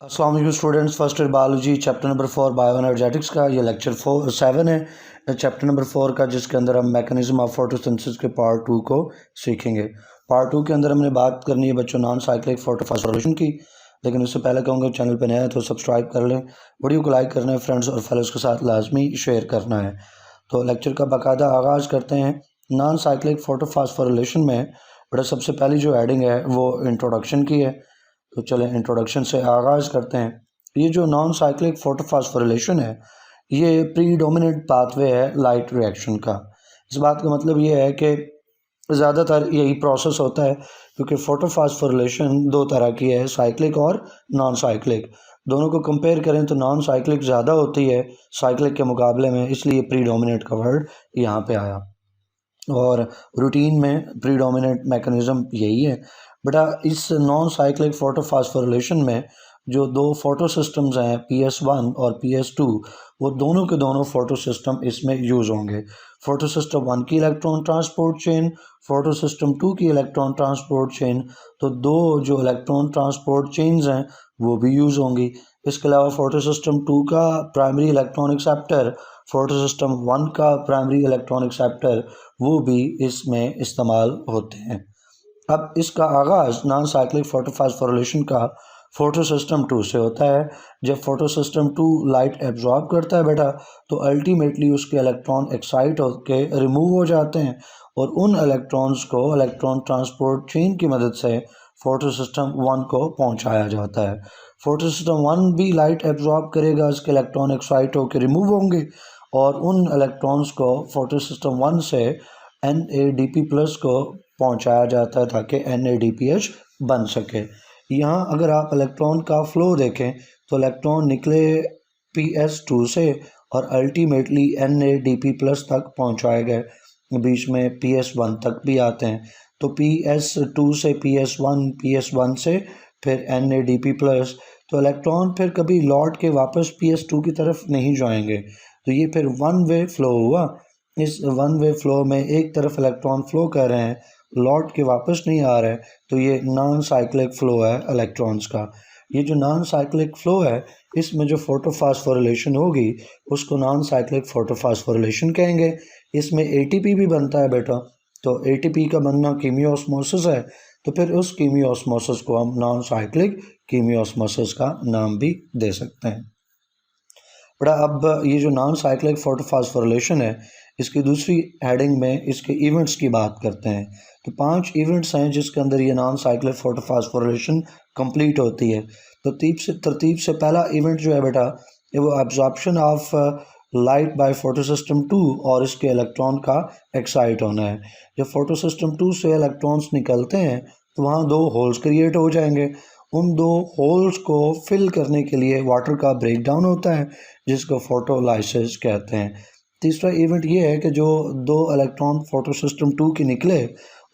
अस्सलाम वालेकुम students. First year biology chapter number 4 bioenergetics का ये लेक्चर 7 है चैप्टर नंबर 4 का, जिसके अंदर हम मैकेनिज्म ऑफ फोटोसिंथेसिस के पार्ट 2 को सीखेंगे। पार्ट 2 के अंदर हमने बात करनी है बच्चों नॉन साइक्लिक फोटोफॉस्फोरेशन की। लेकिन उससे पहले कहूँगा चैनल पर नया है तो सब्सक्राइब कर लें, वीडियो को लाइक करना है, फ्रेंड्स और फेलोज़ के साथ लाजमी शेयर करना है। तो लेक्चर का बाकायदा आगाज़ करते हैं। नॉन साइक्लिक फोटोफॉस्फोरिलेशन में बड़ा सबसे पहली जो हेडिंग है वो इंट्रोडक्शन की है। तो चलें इंट्रोडक्शन से आगाज़ करते हैं। ये जो नॉन साइक्लिक फोटोफॉस्फोरिलेशन है ये प्रीडोमिनेंट पाथवे है लाइट रिएक्शन का। इस बात का मतलब ये है कि ज़्यादातर यही प्रोसेस होता है, क्योंकि फोटोफॉस्फोरिलेशन दो तरह की है, साइक्लिक और नॉन साइक्लिक। दोनों को कंपेयर करें तो नॉन साइक्लिक ज़्यादा होती है साइक्लिक के मुकाबले में, इसलिए प्रीडोमिनेंट का वर्ड यहाँ पे आया। और रूटीन में प्रीडोमिनेंट मैकेनिज़्म यही है। बेटा इस नॉन साइक्लिक फोटोफॉस्फोरिलेशन में जो दो फोटो सिस्टम्स हैं PS1 और PS2, वो दोनों के दोनों फोटो सिस्टम इसमें यूज़ होंगे। फोटो सिस्टम 1 की electron transport chain, photo system 2 की इलेक्ट्रॉन ट्रांसपोर्ट चेन, तो दो जो इलेक्ट्रॉन ट्रांसपोर्ट चेन्स हैं वो भी यूज़ होंगी। इसके अलावा फोटो सिस्टम 2 का primary electron acceptor, photo system 1 का प्राइमरी इलेक्ट्रॉन एक्सेप्टर, वो भी इसमें इस्तेमाल होते हैं। अब इसका आगाज़ नॉन साइक्लिक फोटोफॉस्फोरिलेशन का फोटो सिस्टम 2 से होता है। जब फोटो सिस्टम 2 लाइट एब्जॉर्ब करता है बेटा, तो अल्टीमेटली उसके इलेक्ट्रॉन एक्साइट होकर रिमूव हो जाते हैं और उन इलेक्ट्रॉन्स को इलेक्ट्रॉन ट्रांसपोर्ट चेन की मदद से फोटो सिस्टम 1 को पहुंचाया जाता है। फोटो सिस्टम 1 भी लाइट एब्जॉर्ब करेगा, उसके इलेक्ट्रॉन एक्साइट होकर रिमूव होंगे और उन इलेक्ट्रॉन्स को फोटो सिस्टम 1 से NADP+ को पहुंचाया जाता है ताकि NADPH बन सके। यहाँ अगर आप इलेक्ट्रॉन का फ़्लो देखें तो इलेक्ट्रॉन निकले PS2 से और अल्टीमेटली NADP+ तक पहुंचाए गए, बीच में PS1 तक भी आते हैं। तो PS2 से PS1, PS1 से फिर NADP+, तो इलेक्ट्रॉन फिर कभी लौट के वापस PS2 की तरफ नहीं जाएंगे। तो ये फिर वन वे फ़्लो हुआ। इस वन वे फ़्लो में एक तरफ इलेक्ट्रॉन फ़्लो कर रहे हैं, लौट के वापस नहीं आ रहे, तो ये नॉन साइक्लिक फ़्लो है इलेक्ट्रॉन्स का। ये जो नॉन साइक्लिक फ़्लो है इसमें जो फोटोफॉस्फोरिलेशन होगी उसको नॉन साइक्लिक फोटोफॉस्फोरिलेशन कहेंगे। इसमें ATP भी बनता है बेटा, तो ATP का बनना कीमियोस्मोसिस है, तो फिर उस कीमियोस्मोसिस को हम नॉन साइक्लिक कीमियोस्मोसिस का नाम भी दे सकते हैं। बड़ा अब ये जो नॉन साइक्लिक फोटोफॉस्फोरिलेशन है इसकी दूसरी हेडिंग में इसके इवेंट्स की बात करते हैं। तो 5 इवेंट्स हैं जिसके अंदर ये नॉन साइक्लिक फोटोफॉस्फोरिलेशन कंप्लीट होती है। तो तरतीब से पहला इवेंट जो है बेटा ये वो absorption of light by photo system 2 और इसके इलेक्ट्रॉन का एक्साइट होना है। जब फोटो सिस्टम 2 से इलेक्ट्रॉन्स निकलते हैं तो वहाँ दो होल्स क्रिएट हो जाएंगे। उन दो होल्स को फिल करने के लिए वाटर का ब्रेक डाउन होता है जिसको फोटोलाइसिस कहते हैं। तीसरा इवेंट ये है कि जो दो इलेक्ट्रॉन फोटो सिस्टम 2 के निकले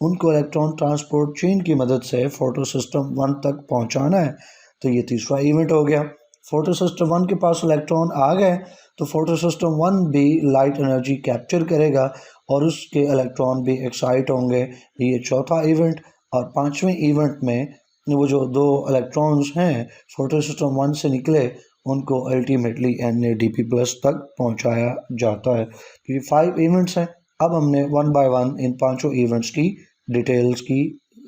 उनको इलेक्ट्रॉन ट्रांसपोर्ट चेन की मदद से फोटो सिस्टम 1 तक पहुंचाना है। तो ये तीसरा इवेंट हो गया। फोटो सिस्टम 1 के पास इलेक्ट्रॉन आ गए तो फोटो सिस्टम 1 भी लाइट एनर्जी कैप्चर करेगा और उसके इलेक्ट्रॉन भी एक्साइट होंगे। ये चौथा इवेंट। और पांचवें इवेंट में वो जो दो इलेक्ट्रॉन्स हैं फोटो सिस्टम 1 से निकले उनको अल्टीमेटली NADP+ तक पहुंचाया जाता है। तो ये 5 इवेंट्स हैं। अब हमने वन बाय वन इन पांचों इवेंट्स की डिटेल्स की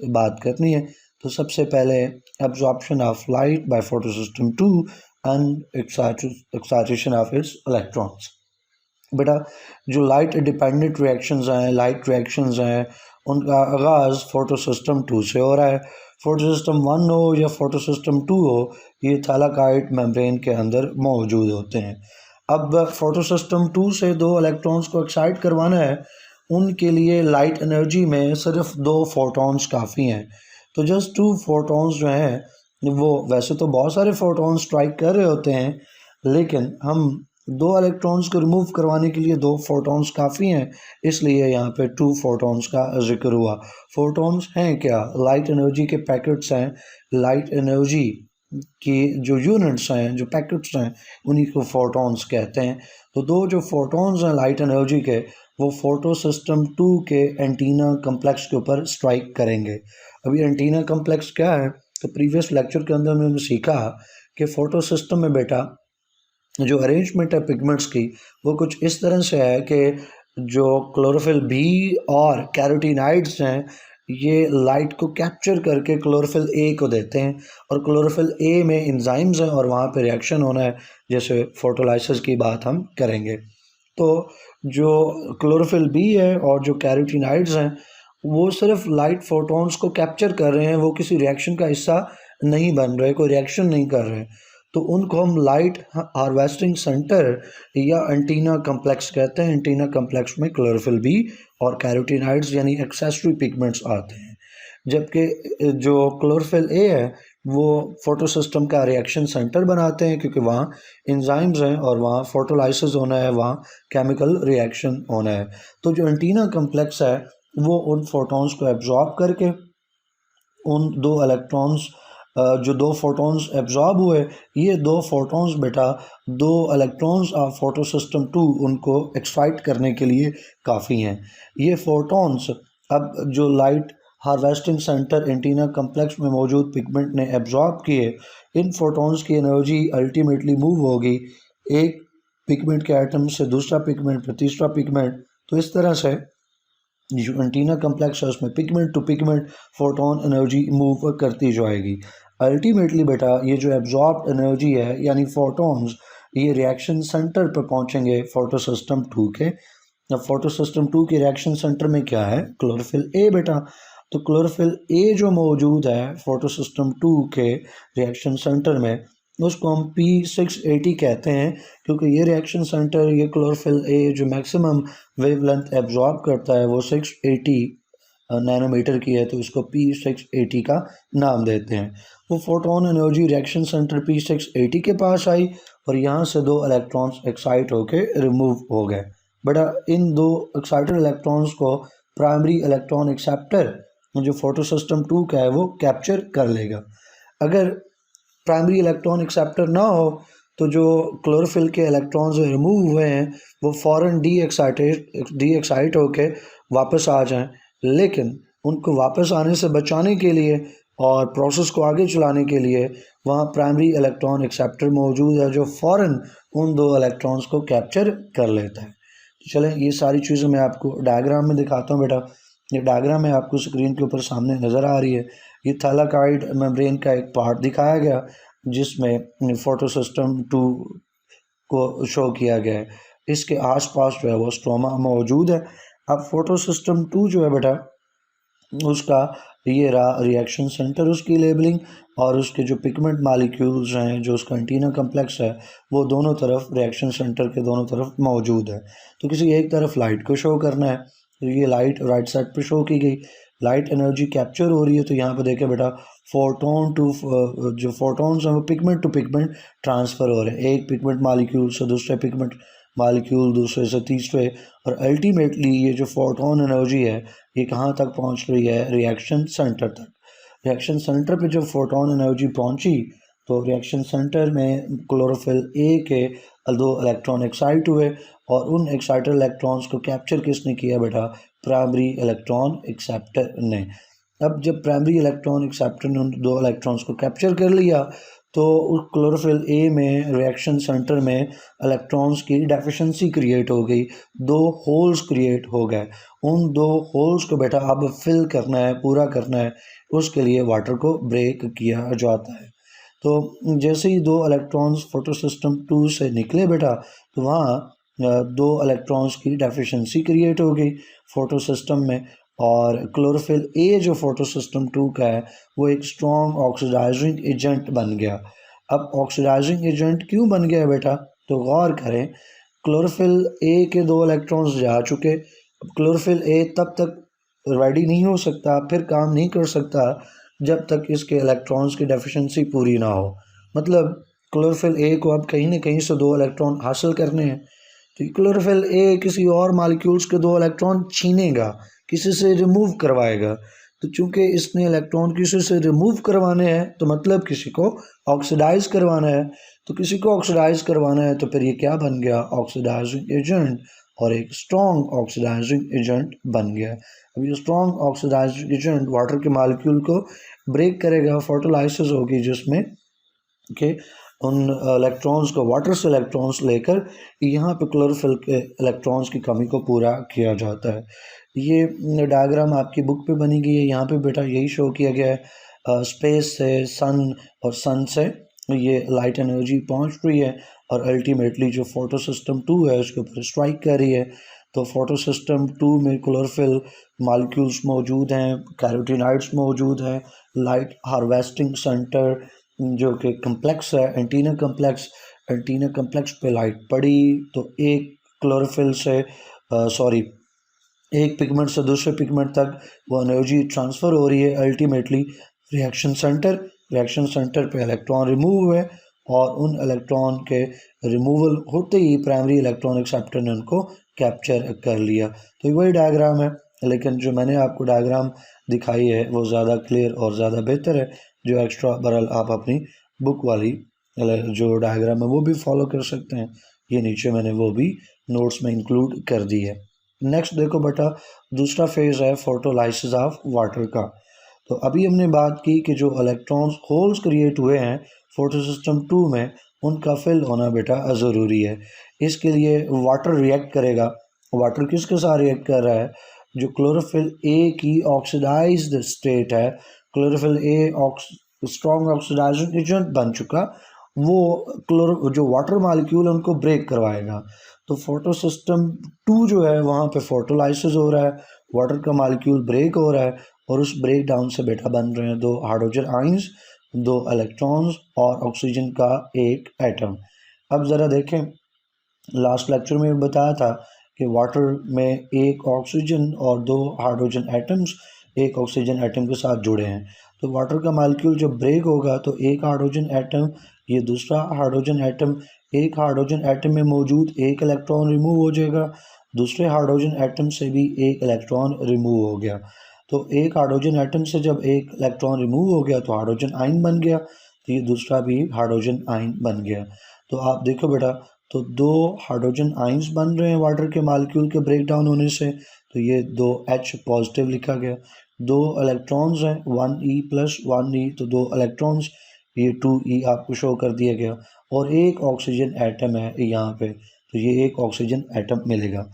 बात करनी है। तो सबसे पहले absorption of light by photo system 2 and excitation of its electrons. बेटा जो लाइट डिपेंडेंट रिएक्शंस हैं, लाइट रिएक्शंस हैं, उनका आगाज़ फोटो सिस्टम 2 से हो रहा है। फोटो सिस्टम 1 हो या फोटो सिस्टम 2 हो, ये थैलाकाइट मेम्ब्रेन के अंदर मौजूद होते हैं। अब फोटो सिस्टम 2 से दो इलेक्ट्रॉन्स को एक्साइट करवाना है, उनके लिए लाइट एनर्जी में सिर्फ 2 फोटॉन्स काफ़ी हैं। तो जस्ट 2 फोटॉन्स जो हैं वो वैसे तो बहुत सारे फोटॉन्स स्ट्राइक कर रहे होते हैं, लेकिन हम दो इलेक्ट्रॉन्स को रिमूव करवाने के लिए 2 फोटॉन्स काफ़ी हैं, इसलिए यहाँ पे 2 फोटॉन्स का जिक्र हुआ। फोटॉन्स हैं क्या? लाइट एनर्जी के पैकेट्स हैं। लाइट एनर्जी की जो यूनिट्स हैं, जो पैकेट्स हैं, उन्हीं को फोटॉन्स कहते हैं। तो दो जो फोटॉन्स हैं लाइट एनर्जी के, वो फोटो सिस्टम 2 के एंटीना कम्प्लेक्स के ऊपर स्ट्राइक करेंगे। अभी एंटीना कम्प्लेक्स क्या है? तो प्रीवियस लेक्चर के अंदर हमने सीखा कि फोटो सिस्टम में बेटा जो अरेंजमेंट है पिगमेंट्स की वो कुछ इस तरह से है कि जो क्लोरोफिल बी और कैरोटीनाइड्स हैं ये लाइट को कैप्चर करके क्लोरोफिल ए को देते हैं और क्लोरोफिल ए में एंजाइम्स हैं और वहाँ पे रिएक्शन होना है, जैसे फोटोलाइसिस की बात हम करेंगे। तो जो क्लोरोफिल बी है और जो कैरोटीनाइड्स हैं वो सिर्फ लाइट फोटॉन्स को कैप्चर कर रहे हैं, वो किसी रिएक्शन का हिस्सा नहीं बन रहे, कोई रिएक्शन नहीं कर रहे। तो उनको हम लाइट हार्वेस्टिंग सेंटर या एंटीना कम्प्लेक्स कहते हैं। एंटीना कम्प्लेक्स में क्लोरोफिल बी और कैरोटीनाइड्स यानी एक्सेसरी पिगमेंट्स आते हैं, जबकि जो क्लोरोफिल ए है वो फोटो सिस्टम का रिएक्शन सेंटर बनाते हैं, क्योंकि वहाँ एंजाइम्स हैं और वहाँ फोटोलाइसिस होना है, वहाँ केमिकल रिएक्शन होना है। तो जो एंटीना कम्प्लेक्स है वो उन फोटॉन्स को एब्जॉर्ब करके उन दो इलेक्ट्रॉन्स जो दो फोटॉन्स एब्जॉर्ब हुए, ये दो फोटॉन्स बेटा दो इलेक्ट्रॉन्स ऑफ फोटो सिस्टम 2 उनको एक्साइट करने के लिए काफ़ी हैं। ये फोटॉन्स अब जो light harvesting centre antenna complex में मौजूद पिगमेंट ने एब्जॉर्ब किए, इन फोटॉन्स की एनर्जी अल्टीमेटली मूव होगी एक पिगमेंट के आइटम से दूसरा पिगमेंट फिर तीसरा पिगमेंट। तो इस तरह से जो एंटीना कम्प्लेक्स है उसमें pigment to pigment photon energy move करती जाएगी। अल्टीमेटली बेटा ये जो एब्जॉर्ब एनर्जी है यानी फोटॉन्स, ये रिएक्शन सेंटर पर पहुंचेंगे फोटो सिस्टम 2 के। अब फोटो सिस्टम 2 के रिएक्शन सेंटर में क्या है? क्लोरोफिल ए बेटा। तो क्लोरोफिल ए जो मौजूद है फोटो सिस्टम 2 के रिएक्शन सेंटर में, उसको हम P680 कहते हैं, क्योंकि ये रिएक्शन सेंटर ये क्लोरोफिल ए जो मैक्सिमम वेवलेंथ एब्जॉर्ब करता है वो 680 नैनोमीटर की है, तो इसको P680 का नाम देते हैं। वो photon energy reaction centre P680 के पास आई और यहाँ से दो इलेक्ट्रॉन्स एक्साइट होके रिमूव हो गए। बटा इन दो एक्साइटेड इलेक्ट्रॉन्स को प्राइमरी इलेक्ट्रॉन एक्सेप्टर जो फोटो सिस्टम 2 का है वो कैप्चर कर लेगा। अगर प्राइमरी इलेक्ट्रॉन एक्सेप्टर ना हो तो जो क्लोरोफिल के इलेक्ट्रॉन्स रिमूव हुए हैं वो फ़ौरन डी एक्साइट होके वापस आ जाएं, लेकिन उनको वापस आने से बचाने के लिए और प्रोसेस को आगे चलाने के लिए वहाँ प्राइमरी इलेक्ट्रॉन एक्सेप्टर मौजूद है जो फ़ौरन उन दो इलेक्ट्रॉन्स को कैप्चर कर लेता है। तो चलें ये सारी चीज़ें मैं आपको डायग्राम में दिखाता हूँ बेटा। ये डायग्राम है आपको स्क्रीन के ऊपर सामने नज़र आ रही है। ये थैलाकॉइड मेम्ब्रेन का एक पार्ट दिखाया गया जिसमें फोटो सिस्टम 2 को शो किया गया है। इसके आसपास जो है वो स्ट्रोमा मौजूद है। अब फोटो सिस्टम 2 जो है बेटा उसका ये रहा रिएक्शन सेंटर, उसकी लेबलिंग और उसके जो पिगमेंट मालिक्यूल्स हैं जो उसका एंटीना कम्प्लेक्स है वो दोनों तरफ रिएक्शन सेंटर के दोनों तरफ मौजूद है। तो किसी एक तरफ लाइट को शो करना है तो ये लाइट राइट साइड पे शो की गई, लाइट एनर्जी कैप्चर हो रही है। तो यहाँ पे देखें बेटा फोटोन टू जो फोटोन्स हैं वो पिगमेंट टू पिगमेंट ट्रांसफ़र हो रहे हैं, एक पिगमेंट मालिक्यूल से दूसरे पिगमेंट मालिक्यूल, दूसरे से तीसरे, और अल्टीमेटली ये जो फोटोन एनर्जी है ये कहाँ तक पहुँच रही है? रिएक्शन सेंटर तक। रिएक्शन सेंटर पे जब फोटोन एनर्जी पहुँची तो रिएक्शन सेंटर में क्लोरोफिल ए के दो इलेक्ट्रॉन एक्साइट हुए और उन एक्साइटेड इलेक्ट्रॉन्स को कैप्चर किसने किया बेटा? प्राइमरी इलेक्ट्रॉन एक्सेप्टर ने। अब जब प्राइमरी इलेक्ट्रॉन एक्सेप्टर ने उन दो इलेक्ट्रॉन्स को कैप्चर कर लिया तो उस क्लोरोफिल ए में रिएक्शन सेंटर में इलेक्ट्रॉन्स की डेफिशिएंसी क्रिएट हो गई, दो होल्स क्रिएट हो गए। उन दो होल्स को बेटा अब फिल करना है, पूरा करना है, उसके लिए वाटर को ब्रेक किया जाता है। तो जैसे ही दो इलेक्ट्रॉन्स फोटो सिस्टम 2 से निकले बेटा तो वहाँ दो इलेक्ट्रॉन्स की डेफिशिएंसी क्रिएट हो गई फोटो सिस्टम में, और क्लोरोफिल ए जो फोटो सिस्टम 2 का है वो एक स्ट्रॉन्ग ऑक्सीडाइजिंग एजेंट बन गया। अब ऑक्सीडाइजिंग एजेंट क्यों बन गया बेटा? तो गौर करें, क्लोरोफिल ए के दो इलेक्ट्रॉन्स जा चुके, अब क्लोरोफिल ए तब तक रेडी नहीं हो सकता, फिर काम नहीं कर सकता जब तक इसके इलेक्ट्रॉन्स की डेफिशिएंसी पूरी ना हो। मतलब क्लोरोफिल ए को अब कहीं ना कहीं से दो इलेक्ट्रॉन हासिल करने हैं, तो क्लोरोफिल ए किसी और मालिक्यूल्स के दो इलेक्ट्रॉन छीनेगा, किसी से रिमूव करवाएगा। तो चूंकि इसने इलेक्ट्रॉन किसी से रिमूव करवाने हैं तो मतलब किसी को ऑक्सीडाइज करवाना है, तो किसी को ऑक्सीडाइज करवाना है तो फिर ये क्या बन गया? ऑक्सीडाइजिंग एजेंट, और एक स्ट्रॉन्ग ऑक्सीडाइजिंग एजेंट बन गया। अब ये स्ट्रॉन्ग ऑक्सीडाइजिंग एजेंट वाटर के मालिक्यूल को ब्रेक करेगा, फोटोलाइसिस होगी जिसमें कि उन इलेक्ट्रॉन्स को वाटर से इलेक्ट्रॉन्स लेकर यहाँ पे क्लोरोफिल के इलेक्ट्रॉन्स की कमी को पूरा किया जाता है। ये डायग्राम आपकी बुक पे बनी गई है। यहाँ पे बेटा यही शो किया गया है स्पेस से सन और सन से ये लाइट एनर्जी पहुँच रही है और अल्टीमेटली जो फोटो सिस्टम 2 है उसके ऊपर स्ट्राइक कर रही है। तो फोटो सिस्टम 2 में क्लोरोफिल मॉलिक्यूल्स मौजूद हैं, कैरोटीनॉइड्स मौजूद हैं, लाइट हार्वेस्टिंग सेंटर जो कि कम्प्लेक्स है एंटीना कम्प्लेक्स पे लाइट पड़ी तो एक क्लोरोफिल से सॉरी एक पिगमेंट से दूसरे पिगमेंट तक वो एनर्जी ट्रांसफ़र हो रही है। अल्टीमेटली रिएक्शन सेंटर पे इलेक्ट्रॉन रिमूव हुए और उन इलेक्ट्रॉन के रिमूवल होते ही प्राइमरी इलेक्ट्रॉन एक्सेप्टर ने उनको कैप्चर कर लिया। तो वही डायग्राम है, लेकिन जो मैंने आपको डायग्राम दिखाई है वो ज़्यादा क्लियर और ज़्यादा बेहतर है। जो एक्स्ट्रा बरल आप अपनी बुक वाली जो डायग्राम है वो भी फॉलो कर सकते हैं। ये नीचे मैंने वो भी नोट्स में इंक्लूड कर दी है। नेक्स्ट देखो बेटा, दूसरा फेज़ है फोटोलाइसिस ऑफ वाटर का। तो अभी हमने बात की कि जो इलेक्ट्रॉन्स होल्स क्रिएट हुए हैं फोटो सिस्टम 2 में उनका फिल होना बेटा ज़रूरी है। इसके लिए वाटर रिएक्ट करेगा। वाटर किसके साथ रिएक्ट कर रहा है? जो क्लोरोफिल ए की ऑक्सीडाइज्ड स्टेट है, chlorophyll a strong oxidisation agent बन चुका, वो जो वाटर मॉलिक्यूल है उनको ब्रेक करवाएगा। तो फोटो सिस्टम 2 जो है वहाँ पे फोटोलाइसिस हो रहा है, वाटर का मॉलिक्यूल ब्रेक हो रहा है और उस ब्रेक डाउन से बेटा बन रहे हैं 2 हाइड्रोजन आइंस, 2 इलेक्ट्रॉन्स और ऑक्सीजन का एक एटम। अब ज़रा देखें, लास्ट लेक्चर में बताया था कि वाटर में एक ऑक्सीजन और 2 हाइड्रोजन एटम्स एक ऑक्सीजन एटम के साथ जुड़े हैं। तो वाटर का मॉलिक्यूल जब ब्रेक होगा तो एक हाइड्रोजन एटम, ये दूसरा हाइड्रोजन एटम, एक हाइड्रोजन एटम में मौजूद एक इलेक्ट्रॉन रिमूव हो जाएगा, दूसरे हाइड्रोजन एटम से भी एक इलेक्ट्रॉन रिमूव हो गया। तो एक हाइड्रोजन एटम से जब एक इलेक्ट्रॉन रिमूव हो गया तो हाइड्रोजन आयन बन गया, तो ये दूसरा भी हाइड्रोजन आयन बन गया। तो आप देखो बेटा, तो 2 हाइड्रोजन आइंस बन रहे हैं वाटर के मॉलिक्यूल के ब्रेक डाउन होने से, तो ये 2H पॉजिटिव लिखा गया। 2 इलेक्ट्रॉन्स हैं 1E प्लस 1E, तो 2 इलेक्ट्रॉन्स, ये 2E आपको शो कर दिया गया और एक ऑक्सीजन एटम है यहाँ पे, तो ये एक ऑक्सीजन एटम मिलेगा।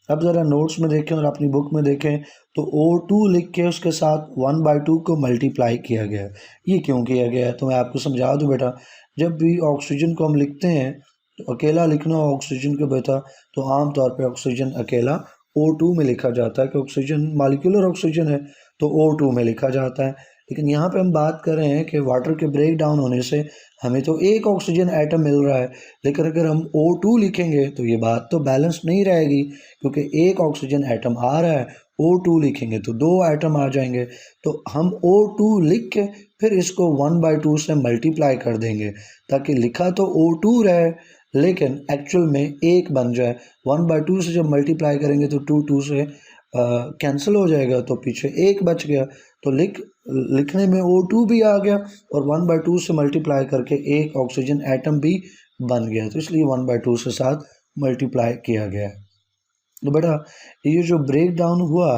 अब ज़रा नोट्स में देखें और अपनी बुक में देखें तो O2 लिख के उसके साथ 1/2 को मल्टीप्लाई किया गया है। ये क्यों किया गया है तो मैं आपको समझा दूँ बेटा। जब भी ऑक्सीजन को हम लिखते हैं तो अकेला लिखना हो ऑक्सीजन को बेटा, तो आम तौर पे ऑक्सीजन अकेला O2 में लिखा जाता है कि ऑक्सीजन मॉलिक्यूलर ऑक्सीजन है तो O2 में लिखा जाता है। लेकिन यहाँ पे हम बात कर रहे हैं कि वाटर के ब्रेक डाउन होने से हमें तो एक ऑक्सीजन एटम मिल रहा है, लेकिन अगर हम O2 लिखेंगे तो ये बात तो बैलेंस नहीं रहेगी, क्योंकि एक ऑक्सीजन एटम आ रहा है, O2 लिखेंगे तो 2 एटम आ जाएंगे। तो हम O2 लिख के फिर इसको 1/2 से मल्टीप्लाई कर देंगे ताकि लिखा तो O2 रहे लेकिन एक्चुअल में एक बन जाए। 1/2 से जब मल्टीप्लाई करेंगे तो 2 से कैंसिल हो जाएगा, तो पीछे एक बच गया। तो लिखने में O2 भी आ गया और 1/2 से मल्टीप्लाई करके एक ऑक्सीजन एटम भी बन गया, तो इसलिए 1/2 से साथ मल्टीप्लाई किया गया है। तो बेटा ये जो ब्रेक डाउन हुआ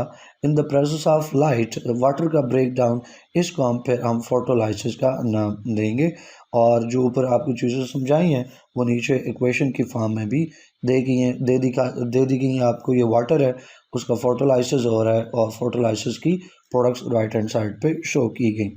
in the presence of light, water का ब्रेक डाउन, इसको हम फोटोलाइसिस का नाम देंगे। और जो ऊपर आपको चीज़ें समझाई हैं वो नीचे इक्वेशन की फॉर्म में भी दे दी गई हैं आपको। ये वाटर है उसका फोटोलाइसिस हो रहा है और फोटोलाइसिस की प्रोडक्ट्स राइट हैंड साइड पे शो की गई।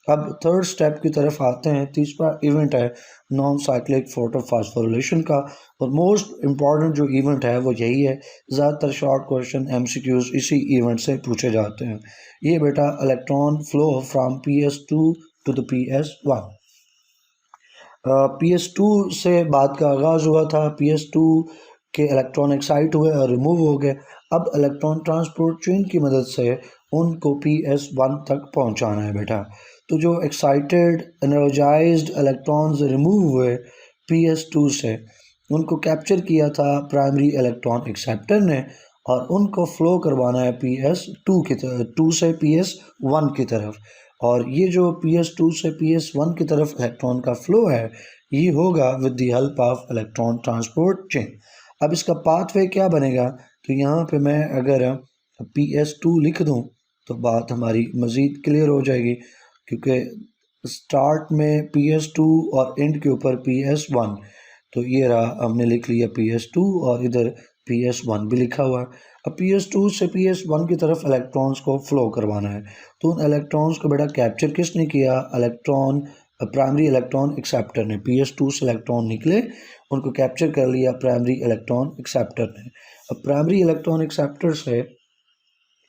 अब थर्ड स्टेप की तरफ आते हैं। तीसरा इवेंट है नॉन साइक्लिक फोटोफॉस्फोरिलेशन का, और मोस्ट इम्पॉर्टेंट जो इवेंट है वो यही है। ज़्यादातर शॉर्ट क्वेश्चन MCQs इसी इवेंट से पूछे जाते हैं। ये बेटा electron flow from PS2 to the PS1। PS2 से बात का आगाज़ हुआ था, PS2 के इलेक्ट्रॉन एक्साइट हुए और रिमूव हो गए। अब इलेक्ट्रॉन ट्रांसपोर्ट चेन की मदद से उनको PS1 तक पहुंचाना है बेटा। तो जो एक्साइटेड एनर्जाइज्ड इलेक्ट्रॉन्स रिमूव हुए PS2 से, उनको कैप्चर किया था प्राइमरी इलेक्ट्रॉन एक्सेप्टर ने और उनको फ्लो करवाना है PS2 की तरफ, 2 से PS1 की तरफ। और ये जो PS2 से PS1 की तरफ इलेक्ट्रॉन का फ्लो है ये होगा with the help of electron transport chain. अब इसका पाथवे क्या बनेगा, तो यहाँ पे मैं अगर PS2 लिख दूँ तो बात हमारी मज़ीद क्लियर हो जाएगी, क्योंकि स्टार्ट में PS2 और एंड के ऊपर PS1। तो ये रहा, हमने लिख लिया PS2 और इधर PS1 भी लिखा हुआ है। अब PS2 से PS1 की तरफ इलेक्ट्रॉन्स को फ्लो करवाना है। तो उन इलेक्ट्रॉन्स को बेटा कैप्चर किसने किया? प्राइमरी इलेक्ट्रॉन एक्सेप्टर ने। PS2 से इलेक्ट्रॉन निकले, उनको कैप्चर कर लिया प्राइमरी इलेक्ट्रॉन एक्सेप्टर ने। अब प्राइमरी इलेक्ट्रॉन एक्सेप्टर से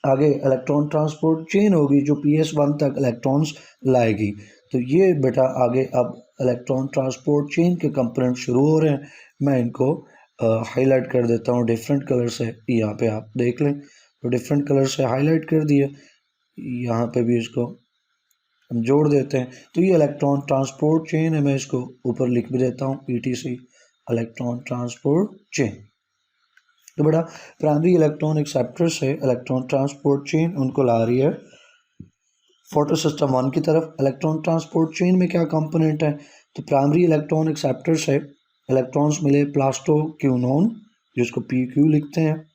आगे इलेक्ट्रॉन ट्रांसपोर्ट चेन होगी जो PS1 तक इलेक्ट्रॉन्स लाएगी। तो ये बेटा आगे अब इलेक्ट्रॉन ट्रांसपोर्ट चेन के कंपोनेंट शुरू हो रहे हैं। मैं इनको हाईलाइट कर देता हूँ डिफरेंट कलर से, यहाँ पे आप देख लें। तो डिफरेंट कलर से हाईलाइट कर दिए, यहाँ पे भी इसको हम जोड़ देते हैं। तो ये इलेक्ट्रॉन ट्रांसपोर्ट चेन है, मैं इसको ऊपर लिख भी देता हूँ ETC इलेक्ट्रॉन ट्रांसपोर्ट चेन। तो बेटा प्राइमरी इलेक्ट्रॉन एक्सेप्टर से इलेक्ट्रॉन ट्रांसपोर्ट चेन उनको ला रही है फोटो सिस्टम 1 की तरफ। इलेक्ट्रॉन ट्रांसपोर्ट चेन में क्या कंपोनेंट है? तो प्राइमरी इलेक्ट्रॉन एक्सेप्टर से इलेक्ट्रॉन्स मिले प्लास्टोक्यूनोन, जिसको PQ लिखते हैं।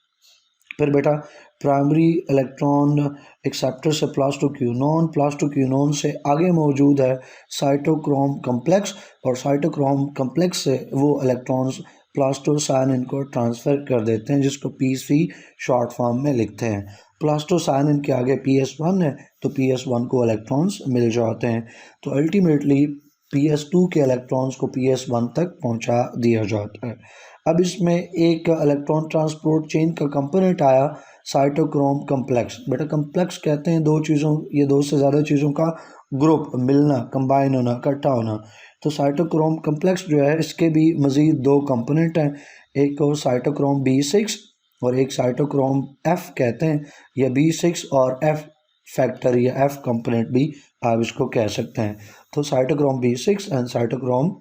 फिर बेटा प्राइमरी इलेक्ट्रॉन एक्सेप्टर से प्लास्टोक्यूनोन से आगे मौजूद है साइटोक्रोम कम्प्लेक्स, और साइटोक्रोम कम्प्लेक्स से वो इलेक्ट्रॉन्स प्लास्टोसायनिन को ट्रांसफ़र कर देते हैं, जिसको PC शॉर्ट फॉर्म में लिखते हैं। प्लास्टोसायनिन के आगे PS1 है, तो PS1 को इलेक्ट्रॉन्स मिल जाते हैं। तो अल्टीमेटली PS2 के इलेक्ट्रॉन्स को PS1 तक पहुंचा दिया जाता है। अब इसमें एक इलेक्ट्रॉन ट्रांसपोर्ट चेन का कंपोनेंट आया साइटोक्रोम कम्प्लेक्स। बेटा कम्प्लेक्स कहते हैं दो चीज़ों या दो से ज़्यादा चीज़ों का ग्रुप मिलना, कंबाइन होना, इकट्ठा होना। तो साइटोक्रोम कम्प्लेक्स जो है इसके भी मज़ीद दो कंपोनेंट हैं, एक को साइटोक्रोम B6 और एक साइटोक्रोम F कहते हैं, या B6 और F फैक्टर या F कंपोनेंट भी आप इसको कह सकते हैं। तो cytochrome B6 and cytochrome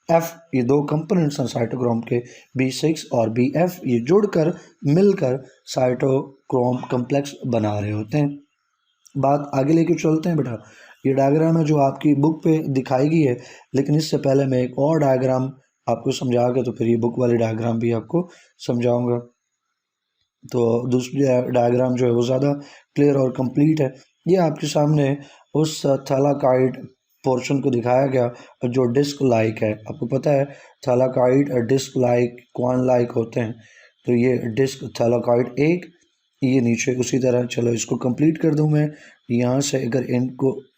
F, ये दो कंपोनेंट्स हैं साइटोक्रोम के, B6 और BF, ये जुड़कर मिलकर साइटोक्रोम कम्प्लेक्स बना रहे होते हैं। बात आगे लेके चलते हैं बेटा। ये डायग्राम है जो आपकी बुक पे दिखाई गई है, लेकिन इससे पहले मैं एक और डायग्राम आपको समझा के तो फिर ये बुक वाली डायग्राम भी आपको समझाऊंगा। तो दूसरी डायग्राम जो है वो ज़्यादा क्लियर और कंप्लीट है। ये आपके सामने उस थैलाकाइड पोर्शन को दिखाया गया जो डिस्क लाइक है। आपको पता है thylakoid disc like, Kuan like होते हैं। तो ये डिस्क थैलाकाइड एक, ये नीचे उसी तरह। चलो इसको कंप्लीट कर दूं मैं। यहाँ से अगर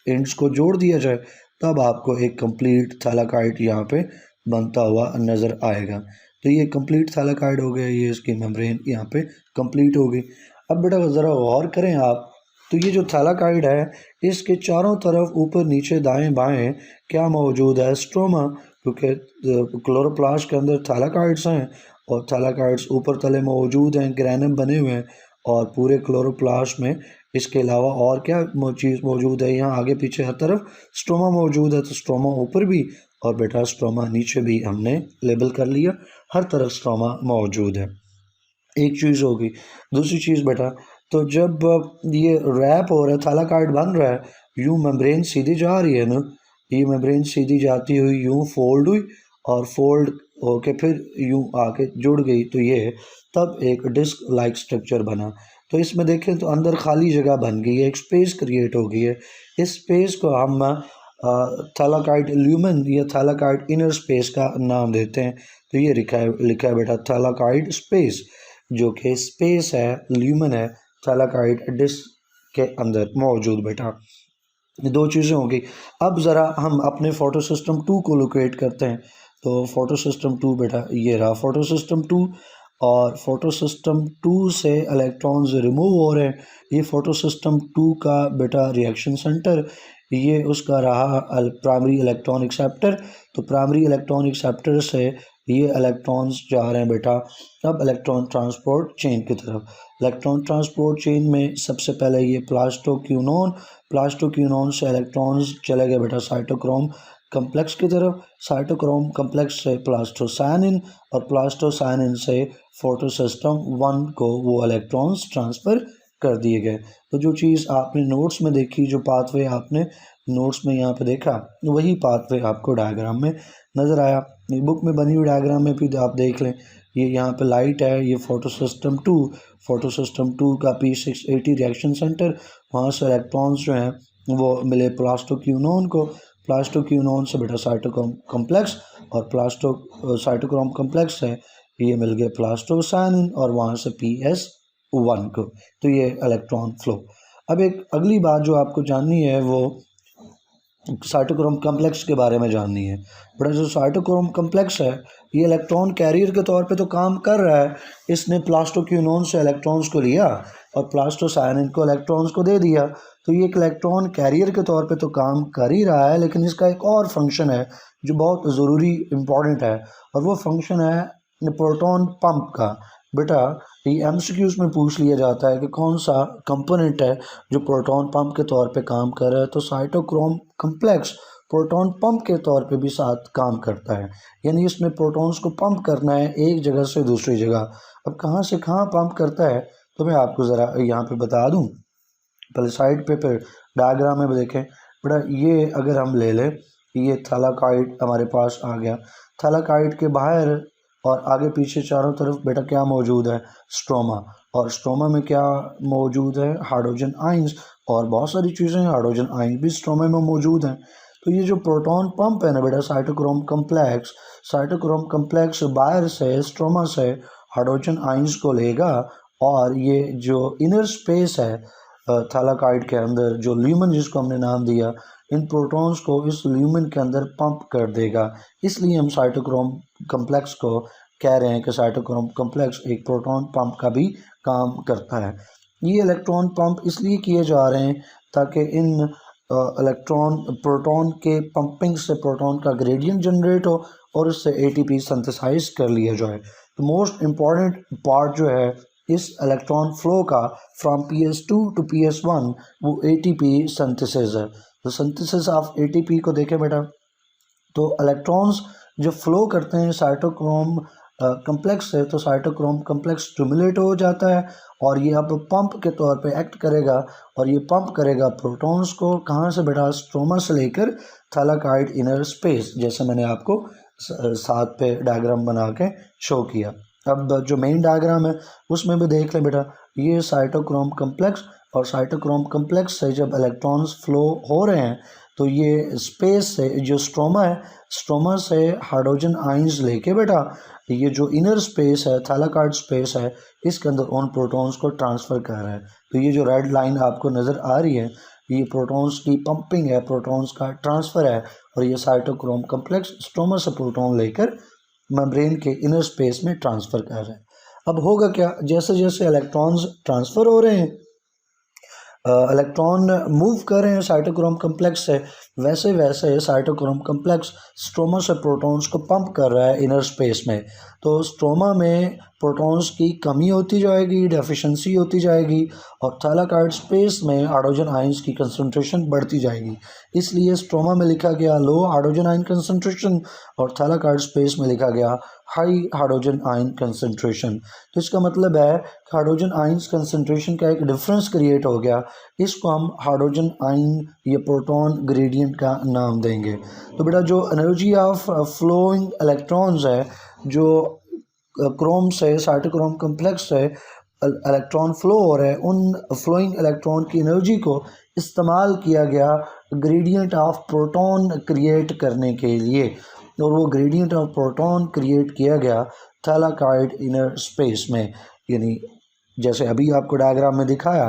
एंड्स को जोड़ दिया जाए तब आपको एक कंप्लीट थैलाकाइड यहाँ पे बनता हुआ नज़र आएगा। तो ये कंप्लीट थैलाकाइड हो गया, ये इसकी मेम्ब्रेन यहाँ पे कंप्लीट हो गई। अब बेटा ज़रा गौर करें आप, तो ये जो थैलाकाइड है इसके चारों तरफ ऊपर नीचे दाएं बाएं क्या मौजूद है? स्ट्रोमा, क्योंकि क्लोरोप्लास्ट के अंदर थैलाकाइड्स हैं और थैलाकाइड्स ऊपर तले मौजूद हैं, ग्रैनम बने हुए हैं। और पूरे क्लोरोप्लास्ट में इसके अलावा और क्या चीज़ मौजूद है? यहाँ आगे पीछे हर तरफ स्ट्रोमा मौजूद है। तो स्ट्रोमा ऊपर भी और बेटा स्ट्रोमा नीचे भी हमने लेबल कर लिया, हर तरफ स्ट्रोमा मौजूद है। एक चीज़ होगी। दूसरी चीज़ बेटा, तो जब ये रैप हो रहा है, थैलाकाइड बन रहा है, यूँ मेम्ब्रेन सीधी जा रही है ना, ये मेम्ब्रेन सीधी जाती हुई यूँ फोल्ड हुई और फोल्ड होके फिर यूँ आके जुड़ गई, तो ये तब एक डिस्क लाइक स्ट्रक्चर बना। तो इसमें देखें तो अंदर खाली जगह बन गई है, एक स्पेस क्रिएट हो गई है। इस स्पेस को हम थैलाकाइड ल्यूमेन या थैलाकाइड इनर स्पेस का नाम देते हैं। तो ये लिखा है बेटा थैलाकाइड स्पेस, जो कि स्पेस है, ल्यूमेन है थैलाकाइड डिस्क के अंदर मौजूद। बेटा ये दो चीज़ें होंगी। अब ज़रा हम अपने फोटो सिस्टम 2 को लोकेट करते हैं। तो फोटो सिस्टम 2 बेटा ये रहा फोटो सिस्टम 2, और फोटो सिस्टम 2 से इलेक्ट्रॉन्स रिमूव हो रहे हैं। ये फोटो सिस्टम 2 का बेटा रिएक्शन सेंटर, ये उसका रहा प्राइमरी इलेक्ट्रॉन एक्सेप्टर। तो प्राइमरी इलेक्ट्रॉन एक्सेप्टर से ये इलेक्ट्रॉन्स जा रहे हैं बेटा अब इलेक्ट्रॉन ट्रांसपोर्ट चेन की तरफ। इलेक्ट्रॉन ट्रांसपोर्ट चेन में सबसे पहले ये प्लास्टोक्यूनोन से इलेक्ट्रॉन्स चले गए बेटा साइटोक्रोम कम्प्लेक्स की तरफ। साइटोक्रोम कम्प्लेक्स से प्लास्टोसायनिन, और प्लास्टोसायनिन से फोटो सिस्टम 1 को वो इलेक्ट्रॉन्स ट्रांसफ़र कर दिए गए। तो जो चीज़ आपने नोट्स में देखी, जो पाथवे आपने नोट्स में यहाँ पे देखा, वही पाथवे आपको डायग्राम में नज़र आया। बुक में बनी हुई डायग्राम में भी आप देख लें, ये यहाँ पे लाइट है, ये फोटो सिस्टम 2 का P680 रिएक्शन सेंटर, वहाँ से इलेक्ट्रॉन्स जो हैं वो मिले प्लास्टोक्यूनोन को। प्लास्टोक्विनोन से बेटा साइटोक्रोम कॉम्प्लेक्स, और साइटोक्रोम कॉम्प्लेक्स से ये मिल गया प्लास्टोसाइनिन, और वहाँ से PS1 को। तो ये इलेक्ट्रॉन फ्लो। अब एक अगली बात जो आपको जाननी है वो साइटोक्रोम कॉम्प्लेक्स के बारे में जाननी है। बड़ा जो साइटोक्रोम कॉम्प्लेक्स है ये इलेक्ट्रॉन कैरियर के तौर पे तो काम कर रहा है। इसने प्लास्टोक्विनोन से इलेक्ट्रॉन्स को लिया और प्लास्टोसाइनिन को इलेक्ट्रॉन्स को दे दिया। तो ये एक इलेक्ट्रॉन कैरियर के तौर पे तो काम कर ही रहा है, लेकिन इसका एक और फंक्शन है जो बहुत ज़रूरी इम्पॉर्टेंट है, और वो फंक्शन है प्रोटॉन पंप का। बेटा ये एमसीक्यूज में पूछ लिया जाता है कि कौन सा कंपोनेंट है जो प्रोटॉन पंप के तौर पे काम कर रहा है। तो साइटोक्रोम कॉम्प्लेक्स प्रोटॉन पंप के तौर पे भी साथ काम करता है, यानी इसमें प्रोटॉन्स को पंप करना है एक जगह से दूसरी जगह। अब कहाँ से कहाँ पंप करता है तो मैं आपको ज़रा यहाँ पे बता दूँ। पहले साइड पे फिर डायग्राम में देखें। बेटा ये अगर हम ले लें, ये थैलाकॉइड हमारे पास आ गया। थैलाकॉइड के बाहर और आगे पीछे चारों तरफ बेटा क्या मौजूद है, स्ट्रोमा। और स्ट्रोमा में क्या मौजूद है, हाइड्रोजन आइंस, और बहुत सारी चीज़ें हाइड्रोजन आइंस भी स्ट्रोमा में मौजूद हैं। तो ये जो प्रोटॉन पंप है ना बेटा साइटोक्रोम कम्प्लेक्स बाहर से स्ट्रोमा से हाइड्रोजन आइंस को लेगा, और ये जो इनर स्पेस है थैलाकॉइड के अंदर, जो ल्यूमन जिसको हमने नाम दिया, इन प्रोटॉन्स को इस ल्यूमन के अंदर पंप कर देगा। इसलिए हम साइटोक्रोम कम्प्लेक्स को कह रहे हैं कि साइटोक्रोम कम्प्लेक्स एक प्रोटॉन पंप का भी काम करता है। ये इलेक्ट्रॉन पंप इसलिए किए जा रहे हैं ताकि इन प्रोटॉन के पंपिंग से प्रोटॉन का ग्रेडियंट जनरेट हो और उससे एटीपी सिंथेसाइज कर लिया जाए। तो मोस्ट इम्पॉर्टेंट पार्ट जो है इस इलेक्ट्रॉन फ्लो का फ्रॉम PS2 टू PS1 वो एटीपी सिंथेसिस है। तो सिंथेसिस ऑफ एटीपी को देखें बेटा, तो इलेक्ट्रॉन्स जो फ्लो करते हैं साइटोक्रोम कम्प्लेक्स से, तो साइटोक्रोम कम्प्लेक्स स्टिमुलेट हो जाता है और ये अब पंप के तौर पे एक्ट करेगा, और ये पंप करेगा प्रोटॉन्स को कहाँ से बेटा, स्ट्रोमा से लेकर थैलाकॉइड इनर स्पेस, जैसे मैंने आपको साथ पे डायग्राम बना के शो किया। अब जो मेन डायग्राम है उसमें भी देख ले बेटा, ये साइटोक्रोम कम्प्लेक्स, और साइटोक्रोम कम्प्लेक्स से जब इलेक्ट्रॉन्स फ्लो हो रहे हैं तो ये स्पेस से जो स्ट्रोमा है, स्ट्रोमा से हाइड्रोजन आइंस लेके बेटा ये जो इनर स्पेस है थैलाकॉइड स्पेस है इसके अंदर उन प्रोटॉन्स को ट्रांसफ़र कर रहा है। तो ये जो रेड लाइन आपको नज़र आ रही है ये प्रोटॉन्स की पंपिंग है, प्रोटॉन्स का ट्रांसफ़र है, और ये साइटोक्रोम कम्प्लेक्स स्ट्रोमा से प्रोटॉन लेकर मेम्ब्रेन के इनर स्पेस में ट्रांसफ़र कर रहा है। अब होगा क्या, जैसे जैसे इलेक्ट्रॉन्स ट्रांसफ़र हो रहे हैं, इलेक्ट्रॉन मूव कर रहे हैं साइटोक्रोम कम्प्लेक्स से, वैसे वैसे साइटोक्रोम कम्प्लेक्स स्ट्रोमा से प्रोटॉन्स को पंप कर रहा है इनर स्पेस में। तो स्ट्रोमा में प्रोटॉन्स की कमी होती जाएगी, डेफिशिएंसी होती जाएगी, और थैलाकॉइड स्पेस में हाइड्रोजन आइंस की कंसंट्रेशन बढ़ती जाएगी। इसलिए स्ट्रोमा में लिखा गया लो हाइड्रोजन आयन कंसंट्रेशन, और थैलाकॉइड स्पेस में लिखा गया हाई हाइड्रोजन आयन कंसंट्रेशन। तो इसका मतलब है कि हाइड्रोजन आइंस कंसंट्रेशन का एक डिफरेंस क्रिएट हो गया। इसको हम हाइड्रोजन आयन या प्रोटॉन ग्रेडियंट का नाम देंगे। तो बेटा जो एनर्जी ऑफ फ्लोइंग इलेक्ट्रॉन्स है, जो क्रोम से साइटोक्रोम कम्प्लेक्स से इलेक्ट्रॉन फ्लो हो रहे हैं, उन फ्लोइंग इलेक्ट्रॉन की एनर्जी को इस्तेमाल किया गया ग्रेडियंट ऑफ प्रोटॉन क्रिएट करने के लिए, और वो ग्रेडियंट ऑफ प्रोटॉन क्रिएट किया गया थैलाकॉइड इनर स्पेस में। यानी जैसे अभी आपको डायग्राम में दिखाया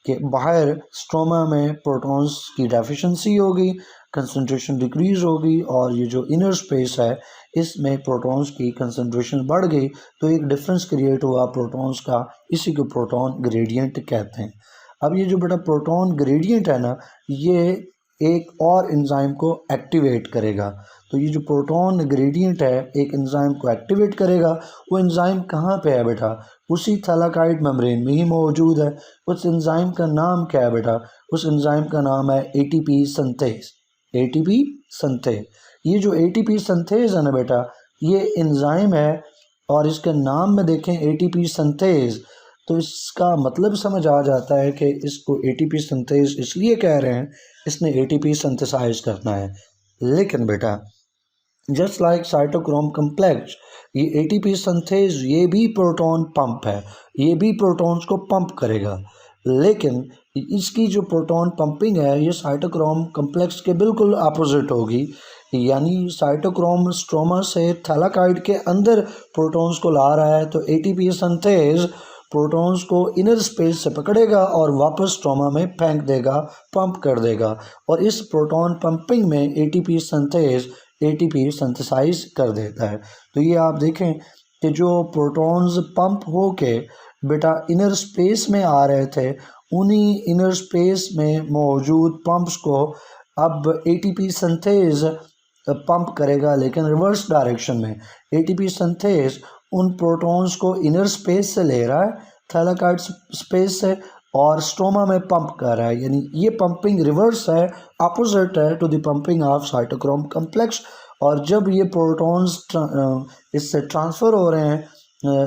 कि बाहर स्ट्रोमा में प्रोटॉन्स की डेफिशिएंसी होगी, कंसंट्रेशन डिक्रीज होगी, और ये जो इनर स्पेस है इसमें प्रोटॉन्स की कंसंट्रेशन बढ़ गई, तो एक डिफरेंस क्रिएट हुआ प्रोटॉन्स का, इसी को प्रोटॉन ग्रेडियंट कहते हैं। अब ये जो बेटा प्रोटॉन ग्रेडियंट है ना, ये एक और एंजाइम को एक्टिवेट करेगा। तो ये जो प्रोटॉन ग्रेडियंट है एक एंजाइम को एक्टिवेट करेगा। वो एंजाइम कहाँ पे है बेटा, उसी थैलाकॉइड मेम्ब्रेन में ही मौजूद है। उस एंजाइम का नाम क्या है बेटा, उस एंजाइम का नाम है एटीपी सिंथेज। एटीपी सिंथेज, ये जो एटीपी सिंथेज है ना बेटा, ये एंजाइम है, और इसके नाम में देखें एटीपी सिंथेज, तो इसका मतलब समझ आ जाता है कि इसको एटीपी सिंथेज इसलिए कह रहे हैं, इसने एटीपी सिंथेसाइज करना है। लेकिन बेटा जस्ट लाइक साइटोक्रोम कम्प्लेक्स, ये एटीपी सिंथेज ये भी प्रोटॉन पंप है, ये भी प्रोटॉन्स को पंप करेगा। लेकिन इसकी जो प्रोटॉन पंपिंग है ये साइटोक्रोम कम्प्लेक्स के बिल्कुल अपोजिट होगी, यानी साइटोक्रोम स्ट्रोमा से थैलाकाइड के अंदर प्रोटॉन्स को ला रहा है, तो एटीपी सिंथेज प्रोटॉन्स को इनर स्पेस से पकड़ेगा और वापस स्ट्रोमा में फेंक देगा, पंप कर देगा, और इस प्रोटॉन पंपिंग में एटीपी सिंथेसाइज कर देता है। तो ये आप देखें कि जो प्रोटॉन्स पंप होके बेटा इनर स्पेस में आ रहे थे, उन्हीं इनर स्पेस में मौजूद पंप्स को अब एटीपी सिंथेज पंप करेगा, लेकिन रिवर्स डायरेक्शन में। एटीपी सिंथेज उन प्रोटॉन्स को इनर स्पेस से ले रहा है, थैलाकाइड स्पेस से, और स्ट्रोमा में पंप कर रहा है, यानी ये पंपिंग रिवर्स है, अपोजिट है to the pumping of cytochrome complex. और जब ये प्रोटॉन्स इससे ट्रांसफ़र हो रहे हैं,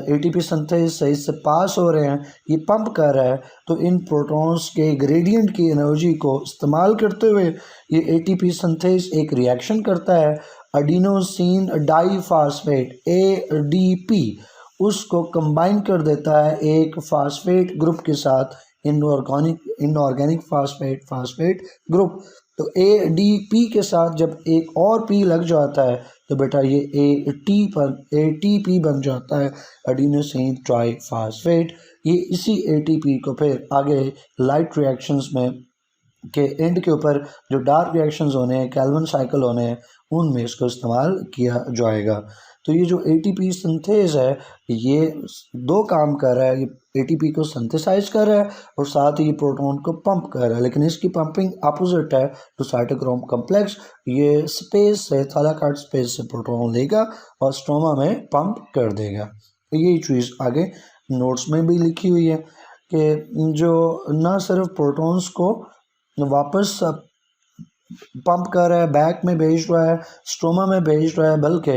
एटीपी सिंथेज से इससे पास हो रहे हैं, ये पंप कर रहा है, तो इन प्रोटॉन्स के ग्रेडियंट की एनर्जी को इस्तेमाल करते हुए ये एटीपी सिंथेज एक रिएक्शन करता है, एडिनोसिन डाइफॉस्फेट एडीपी उसको कंबाइन कर देता है एक फास्फेट ग्रुप के साथ, इनऑर्गेनिक फास्फेट ग्रुप। तो एडीपी के साथ जब एक और पी लग जाता है तो बेटा ये एटीपी बन जाता है, एडिनोसिन ट्राइफॉस्फेट। ये इसी एटीपी को फिर आगे लाइट रिएक्शंस में के एंड के ऊपर जो डार्क रिएक्शंस होने हैं, कैल्विन साइकिल होने हैं, उनमें इसको इस्तेमाल किया जाएगा। तो ये जो एटीपी सिंथेज है ये दो काम कर रहा है, ये एटीपी को सिंथेसाइज कर रहा है और साथ ही ये प्रोटॉन को पंप कर रहा है, लेकिन इसकी पंपिंग अपोजिट है टू साइटोक्रोम कम्प्लेक्स। ये स्पेस से थैलाकाइड स्पेस से प्रोटॉन लेगा और स्ट्रोमा में पंप कर देगा। यही चीज़ आगे नोट्स में भी लिखी हुई है कि जो ना सिर्फ प्रोटॉन्स को वापस पंप कर रहा है, बैक में भेज रहा है, स्ट्रोमा में भेज रहा है, बल्कि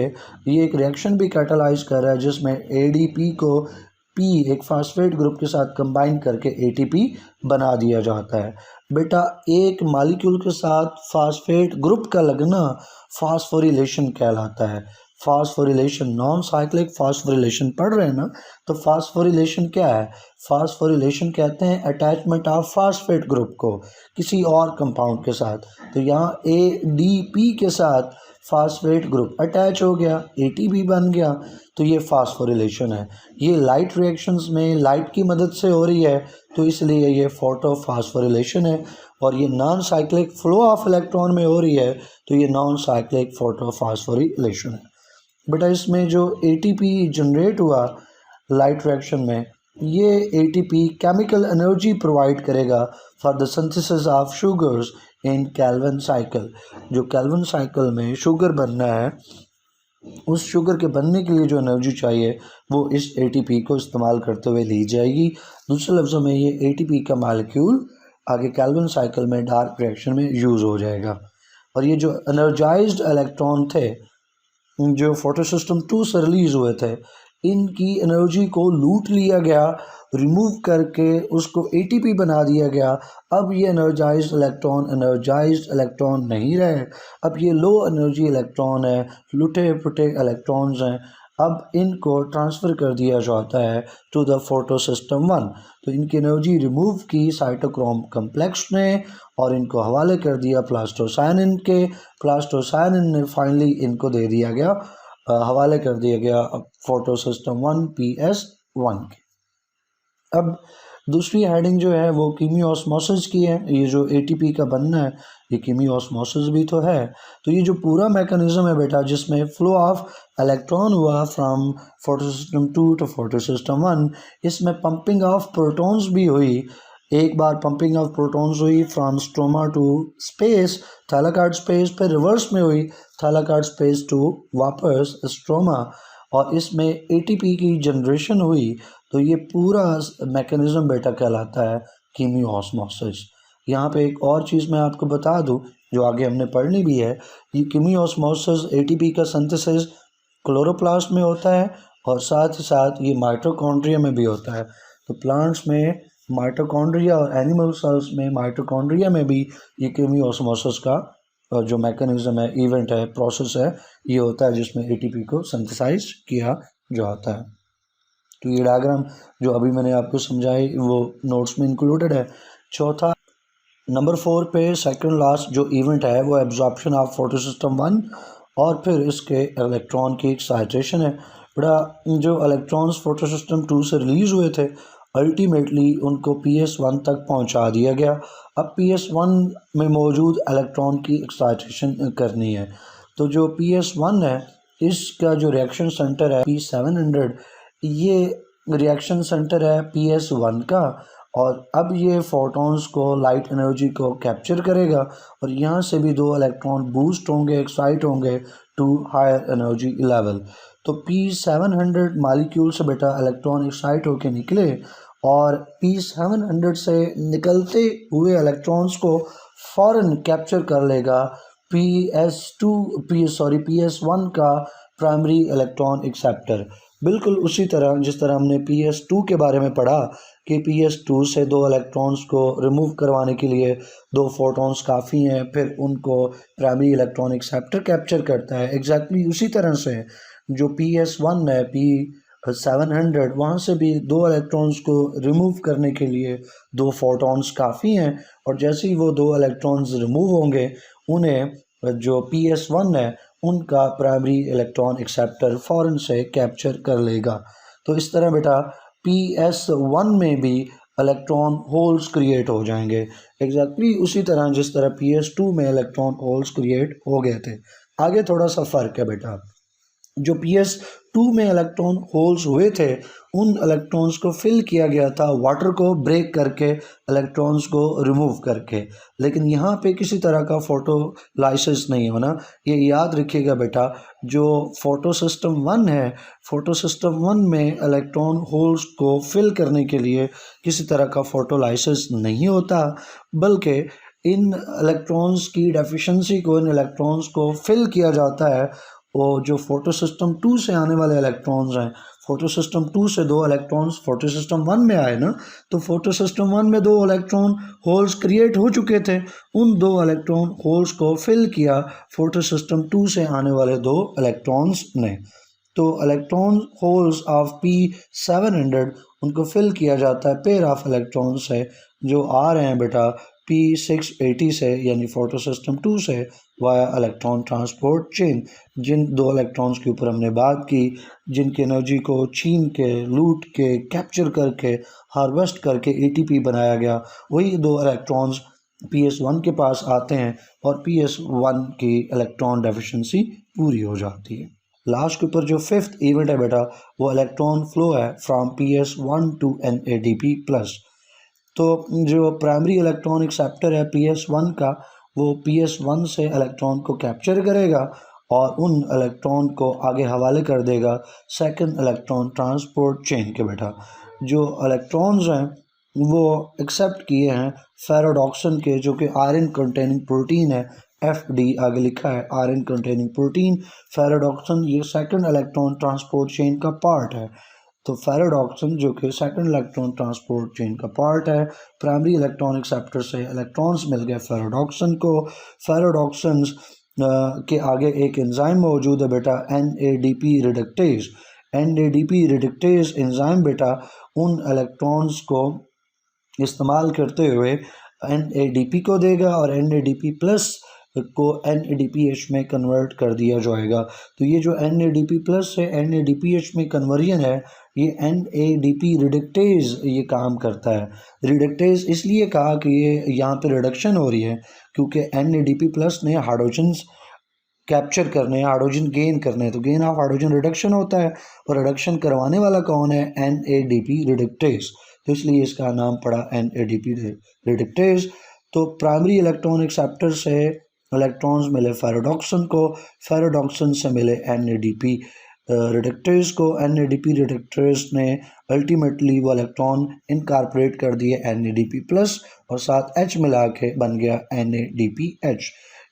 ये एक रिएक्शन भी कैटालाइज कर रहा है जिसमें एडीपी को पी एक फास्फेट ग्रुप के साथ कंबाइन करके एटीपी बना दिया जाता है। बेटा एक मॉलिक्यूल के साथ फास्फेट ग्रुप का लगना फास्फोरिलेशन कहलाता है। फास्फोरिलेशन, नॉन साइक्लिक फास्फोरिलेशन पढ़ रहे हैं ना, तो फास्फोरिलेशन क्या है? फास्फोरिलेशन कहते हैं अटैचमेंट ऑफ फास्फेट ग्रुप को किसी और कंपाउंड के साथ। तो यहाँ एडीपी के साथ फास्फेट ग्रुप अटैच हो गया, एटीपी बन गया, तो ये फास्फोरिलेशन है। ये लाइट रिएक्शंस में लाइट की मदद से हो रही है, तो इसलिए ये फोटो फास्फोरिलेशन है। और ये non cyclic flow of electron में हो रही है, तो ये नॉन साइक्लिक फोटो फास्फोरिलेशन है। बेटा इसमें जो एटीपी जनरेट हुआ लाइट रिएक्शन में, ये एटीपी केमिकल एनर्जी प्रोवाइड करेगा for the synthesis of sugars in Calvin cycle. जो कैल्विन साइकिल में शुगर बनना है, उस शुगर के बनने के लिए जो एनर्जी चाहिए वो इस एटीपी को इस्तेमाल करते हुए ली जाएगी। दूसरे लफ्ज़ों में ये एटीपी का मॉलिक्यूल आगे कैल्विन साइकिल में डार्क रिएक्शन में यूज़ हो जाएगा। और ये जो एनर्जाइज्ड इलेक्ट्रॉन थे जो फोटोसिस्टम 2 से रिलीज़ हुए थे, इनकी एनर्जी को लूट लिया गया, रिमूव करके उसको एटीपी बना दिया गया। अब ये एनर्जाइज्ड इलेक्ट्रॉन नहीं रहे, अब ये लो एनर्जी इलेक्ट्रॉन है, लुटे फुटे इलेक्ट्रॉन्स हैं। अब इनको ट्रांसफ़र कर दिया जाता है टू द फोटोसिस्टम 1। तो इनकी एनर्जी रिमूव की साइटोक्रोम कम्प्लेक्स ने और इनको हवाले कर दिया प्लास्टोसाइनिन के। प्लास्टोसाइनिन ने फाइनली इनको दे दिया गया, हवाले कर दिया गया फोटोसिस्टम 1 PS1 के। अब दूसरी हेडिंग जो है वो कीमियोस्मोसिस की है। ये जो एटीपी का बनना है ये कीमियोस्मोसिस भी तो है। तो ये जो पूरा मैकेनिज्म है बेटा जिसमें फ्लो ऑफ इलेक्ट्रॉन हुआ फ्रॉम फोटोसिस्टम 2 टू फोटोसिस्टम 1, इसमें पंपिंग ऑफ प्रोटॉन्स भी हुई। एक बार पंपिंग ऑफ प्रोटॉन्स हुई from stroma to space, thylakoid space, फिर रिवर्स में हुई थैलाकाइड स्पेस टू वापस स्ट्रोमा, और इसमें एटीपी की जनरेशन हुई। तो ये पूरा मैकेनिज्म बेटा कहलाता है कीमियोस्मोसिस। यहाँ पे एक और चीज़ मैं आपको बता दूँ जो आगे हमने पढ़नी भी है। ये कीमियोस्मोसिस एटीपी का सिंथेसिस क्लोरोप्लास्ट में होता है और साथ ही साथ ये माइटोकॉन्ड्रिया में भी होता है। तो प्लांट्स में माइटोकॉन्ड्रिया और एनिमल सेल्स में माइटोकॉन्ड्रिया में भी ये कीमियोस्मोसिस का जो मैकेनिज्म है, इवेंट है, प्रोसेस है, ये होता है जिसमें एटीपी को सिंथेसाइज किया जाता है। तो ये डायग्राम जो अभी मैंने आपको समझाई वो नोट्स में इंक्लूडेड है। चौथा नंबर 4 पे सेकंड लास्ट जो इवेंट है वो एब्जॉर्प्शन ऑफ फोटो सिस्टम 1 और फिर इसके इलेक्ट्रॉन की एक्साइटेशन है। बड़ा जो इलेक्ट्रॉन्स फोटो सिस्टम 2 से रिलीज़ हुए थे अल्टीमेटली उनको PS1 तक पहुंचा दिया गया। अब PS1 में मौजूद इलेक्ट्रॉन की एक्साइटेशन करनी है। तो जो PS1 है इसका जो रिएक्शन सेंटर है P700, ये रिएक्शन सेंटर है PS1 का, और अब ये फोटॉन्स को लाइट एनर्जी को कैप्चर करेगा और यहाँ से भी 2 इलेक्ट्रॉन बूस्ट होंगे, एक्साइट होंगे टू हायर एनर्जी लेवल। तो P700 मालिक्यूल से बेटा इलेक्ट्रॉन एक्साइट होके निकले और P700 से निकलते हुए इलेक्ट्रॉन्स को फौरन कैप्चर कर लेगा PS1 का प्राइमरी इलेक्ट्रॉन एक्सेप्टर। बिल्कुल उसी तरह जिस तरह हमने PS2 के बारे में पढ़ा कि PS2 से 2 इलेक्ट्रॉन्स को रिमूव करवाने के लिए 2 फोटॉन्स काफ़ी हैं, फिर उनको प्राइमरी इलेक्ट्रॉन एक्सेप्टर कैप्चर करता है। एग्जैक्टली उसी तरह से जो PS1 है P700 वहाँ से भी 2 इलेक्ट्रॉन्स को रिमूव करने के लिए 2 फोटॉन्स काफ़ी हैं, और जैसे ही वो 2 इलेक्ट्रॉन्स रिमूव होंगे उन्हें जो PS1 है उनका प्राइमरी इलेक्ट्रॉन एक्सेप्टर फ़ौरन से कैप्चर कर लेगा। तो इस तरह बेटा PS1 में भी इलेक्ट्रॉन होल्स क्रिएट हो जाएंगे, एग्जैक्टली उसी तरह जिस तरह PS2 में इलेक्ट्रॉन होल्स क्रिएट हो गए थे। आगे थोड़ा सा फ़र्क है बेटा, जो PS2 में इलेक्ट्रॉन होल्स हुए थे उन इलेक्ट्रॉन्स को फिल किया गया था वाटर को ब्रेक करके, इलेक्ट्रॉन्स को रिमूव करके, लेकिन यहाँ पे किसी तरह का फोटोलाइसिस नहीं होना। ये याद रखिएगा बेटा, जो फोटो सिस्टम 1 है, फोटो सिस्टम 1 में इलेक्ट्रॉन होल्स को फिल करने के लिए किसी तरह का फोटोलाइसिस नहीं होता, बल्कि इन इलेक्ट्रॉन्स की डेफिशिएंसी को, इन इलेक्ट्रॉन्स को फिल किया जाता है। वो जो फोटो सिस्टम 2 से आने वाले इलेक्ट्रॉन्स हैं, फोटो सिस्टम 2 से 2 इलेक्ट्रॉन्स फोटो सिस्टम 1 में आए ना, तो फोटो सिस्टम 1 में 2 इलेक्ट्रॉन होल्स क्रिएट हो चुके थे, उन 2 इलेक्ट्रॉन होल्स को फिल किया फोटो सिस्टम 2 से आने वाले 2 इलेक्ट्रॉन्स ने। तो इलेक्ट्रॉन होल्स ऑफ P700 उनको फिल किया जाता है पेयर ऑफ इलेक्ट्रॉन से जो आ रहे हैं बेटा P680 से, यानी फोटो सिस्टम 2 से वाया इलेक्ट्रॉन ट्रांसपोर्ट चेन। जिन 2 इलेक्ट्रॉन्स के ऊपर हमने बात की, जिनकी एनर्जी को छीन के, लूट के, कैप्चर करके, हार्वेस्ट करके ATP बनाया गया, वही 2 इलेक्ट्रॉन्स PS1 के पास आते हैं और PS1 की इलेक्ट्रॉन डेफिशिएंसी पूरी हो जाती है। लास्ट के ऊपर जो 5th इवेंट है बेटा वो इलेक्ट्रॉन फ्लो है फ्रॉम PS1 टू NADP+। तो जो प्राइमरी इलेक्ट्रॉन एक्सेप्टर है PS1 का, वो PS1 से इलेक्ट्रॉन को कैप्चर करेगा और उन इलेक्ट्रॉन को आगे हवाले कर देगा सेकंड इलेक्ट्रॉन ट्रांसपोर्ट चेन के बेटा। जो इलेक्ट्रॉन्स हैं वो एक्सेप्ट किए हैं फेरोडॉक्सिन के, जो कि आयरन कंटेनिंग प्रोटीन है, FD आगे लिखा है, आयरन कंटेनिंग प्रोटीन फेरोडॉक्सिन, ये सेकंड इलेक्ट्रॉन ट्रांसपोर्ट चेन का पार्ट है। तो फेरोडॉक्सिन जो कि सेकंड इलेक्ट्रॉन ट्रांसपोर्ट चेन का पार्ट है, प्राइमरी इलेक्ट्रॉन एक्सेप्टर से इलेक्ट्रॉन्स मिल गए फेरोडॉक्सिन को। फेरोडॉक्सिन के आगे एक एंजाइम मौजूद है बेटा NADP reductase. NADP reductase enzyme बेटा उन इलेक्ट्रॉन्स को इस्तेमाल करते हुए NADP को देगा और NADP+ को NADPH में कन्वर्ट कर दिया जाएगा। तो ये जो NADP+ से NADPH में कन्वर्जन है, ये NADP रिडक्टेज ये काम करता है। रिडक्टेज इसलिए कहा कि ये यहाँ पे रिडक्शन हो रही है क्योंकि NADP+ ने हाइड्रोजन्स कैप्चर करने हैं, हाइड्रोजन गेन करने हैं, तो गेन ऑफ हाइड्रोजन रिडक्शन होता है और रिडक्शन करवाने वाला कौन है? NADP reductase. तो इसलिए इसका नाम पड़ा NADP रिडक्टेज। तो प्राइमरी इलेक्ट्रॉन एक्सेप्टर से इलेक्ट्रॉन्स मिले फेरोडॉक्सिन को, फेरोडॉक्सिन से मिले NADP रिडक्टेज को। NADP रिडक्टेज ने अल्टीमेटली वो इलेक्ट्रॉन इनकॉर्पोरेट कर दिए NADP+ और साथ H मिला के बन गया NADPH।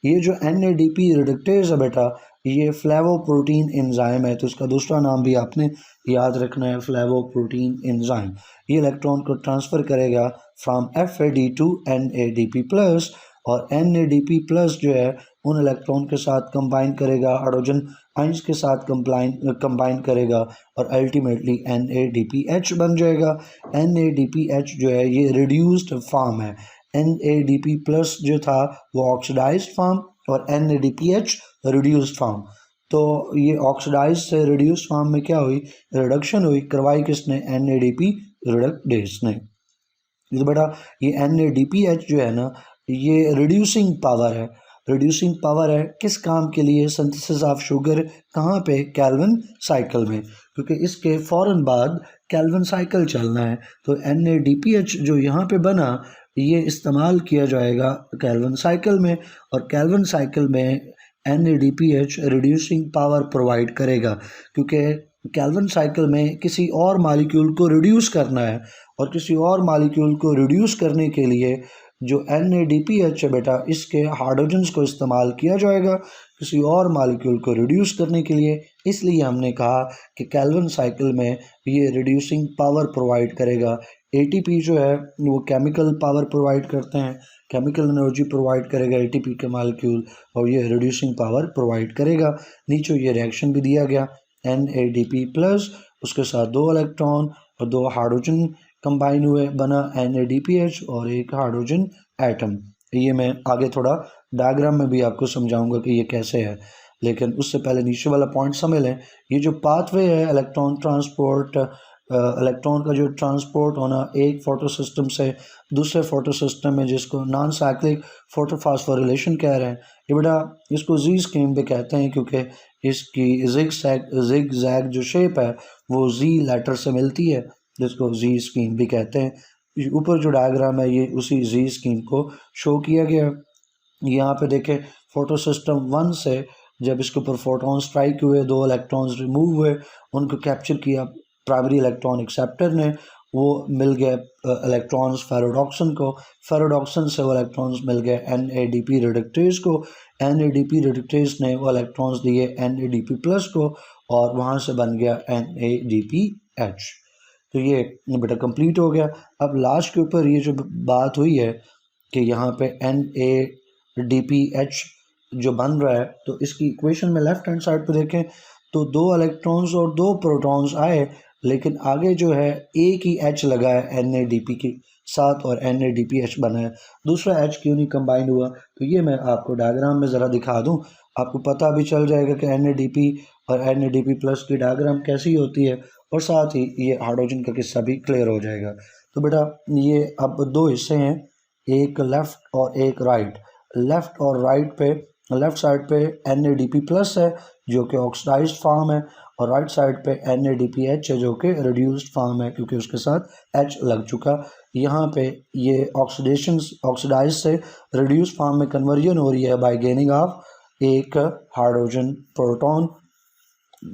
ये जो NADP रिडक्टेज है बेटा, ये फ्लेवोप्रोटीन एंजाइम है, तो इसका दूसरा नाम भी आपने याद रखना है, फ्लेवोप्रोटीन एंजाइम। ये इलेक्ट्रॉन को ट्रांसफ़र करेगा फ्रॉम FAD टू NADP+ और NADP प्लस जो है उन इलेक्ट्रॉन के साथ कंबाइन करेगा, हाइड्रोजन आइंस के साथ कंबाइन करेगा और अल्टीमेटली NADPH बन जाएगा। NADPH जो है ये रिड्यूस्ड फॉर्म है। NADP प्लस जो था वो ऑक्सीडाइज्ड फॉर्म और NADPH रिड्यूस्ड फॉर्म। तो ये ऑक्सीडाइज से रिड्यूस फॉर्म में क्या हुई, रिडक्शन हुई, करवाई किसने, NADP रिडक्टेज ने। तो बेटा ये NADPH जो है ना ये रिड्यूसिंग पावर है। रिड्यूसिंग पावर है किस काम के लिए, सिंथेसिस ऑफ शुगर, कहाँ पे, केल्विन साइकिल में, क्योंकि इसके फ़ौरन बाद केल्विन साइकिल चलना है। तो NADPH जो यहाँ पे बना ये इस्तेमाल किया जाएगा केल्विन साइकिल में, और केल्विन साइकिल में NADPH रिड्यूसिंग पावर प्रोवाइड करेगा, क्योंकि केल्विन साइकिल में किसी और मालिक्यूल को रिड्यूस करना है, और किसी और मालिक्यूल को रिड्यूस करने के लिए जो NADPH है बेटा इसके हाइड्रोजन्स को इस्तेमाल किया जाएगा किसी और मालिक्यूल को रिड्यूस करने के लिए। इसलिए हमने कहा कि केल्विन साइकिल में ये रिड्यूसिंग पावर प्रोवाइड करेगा। ATP जो है वो केमिकल पावर प्रोवाइड करते हैं, केमिकल एनर्जी प्रोवाइड करेगा ATP के मालिक्यूल, और ये रिड्यूसिंग पावर प्रोवाइड करेगा। नीचे ये रिएक्शन भी दिया गया, NADP प्लस उसके साथ 2 इलेक्ट्रॉन और 2 हाइड्रोजन कंबाइन हुए, बना NADPH और एक हाइड्रोजन एटम। ये मैं आगे थोड़ा डायग्राम में भी आपको समझाऊंगा कि ये कैसे है, लेकिन उससे पहले नीचे वाला पॉइंट समझ लें। ये जो पाथवे है इलेक्ट्रॉन ट्रांसपोर्ट, इलेक्ट्रॉन का जो ट्रांसपोर्ट होना एक फोटो सिस्टम से दूसरे फोटो सिस्टम में, जिसको नॉन साइक्लिक फोटोफॉस्फोरिलेशन कह रहे हैं, ये बेटा इसको जी स्कीम भी कहते हैं, क्योंकि इसकी जिग जैग जो शेप है वो जी लेटर से मिलती है, जिसको जी स्कीम भी कहते हैं। ऊपर जो डायग्राम है ये उसी जी स्कीम को शो किया गया। यहाँ पे देखें फोटो सिस्टम 1 से जब इसके ऊपर फोटोन स्ट्राइक हुए, 2 इलेक्ट्रॉन्स रिमूव हुए, उनको कैप्चर किया प्राइमरी इलेक्ट्रॉन एक्सेप्टर ने, वो मिल गए इलेक्ट्रॉन्स फेरोडॉक्सन को, फेरोडॉक्सन से वो इलेक्ट्रॉन्स मिल गए NADP रिडक्टेज को, NADP रिडक्टेज ने वो इलेक्ट्रॉन्स दिए NADP प्लस को, और वहाँ से बन गया NADPH। तो ये बेटा कंप्लीट हो गया। अब लास्ट के ऊपर ये जो बात हुई है कि यहाँ पे NADPH जो बन रहा है, तो इसकी इक्वेशन में लेफ्ट हैंड साइड पे देखें तो 2 इलेक्ट्रॉन्स और 2 प्रोटॉन्स आए, लेकिन आगे जो है एक ही H लगा है NADP के साथ और NADPH बना है, दूसरा H क्यों नहीं कंबाइन हुआ। तो ये मैं आपको डायग्राम में ज़रा दिखा दूं, आपको पता भी चल जाएगा कि NADP और NADP प्लस की डायग्राम कैसी होती है, और साथ ही ये हाइड्रोजन का किस्सा भी क्लियर हो जाएगा। तो बेटा ये अब 2 हिस्से हैं, एक लेफ़्ट और एक राइट। लेफ़्ट और राइट पे, लेफ़्ट साइड पे NADP प्लस है जो कि ऑक्सीडाइज्ड फॉर्म है, और राइट साइड पे NADPH है जो कि रिड्यूस्ड फॉर्म है, क्योंकि उसके साथ H लग चुका। यहाँ पे ये ऑक्सीडाइज से रिड्यूस्ड फॉर्म में कन्वर्जन हो रही है बाय गेनिंग ऑफ एक हाइड्रोजन प्रोटॉन,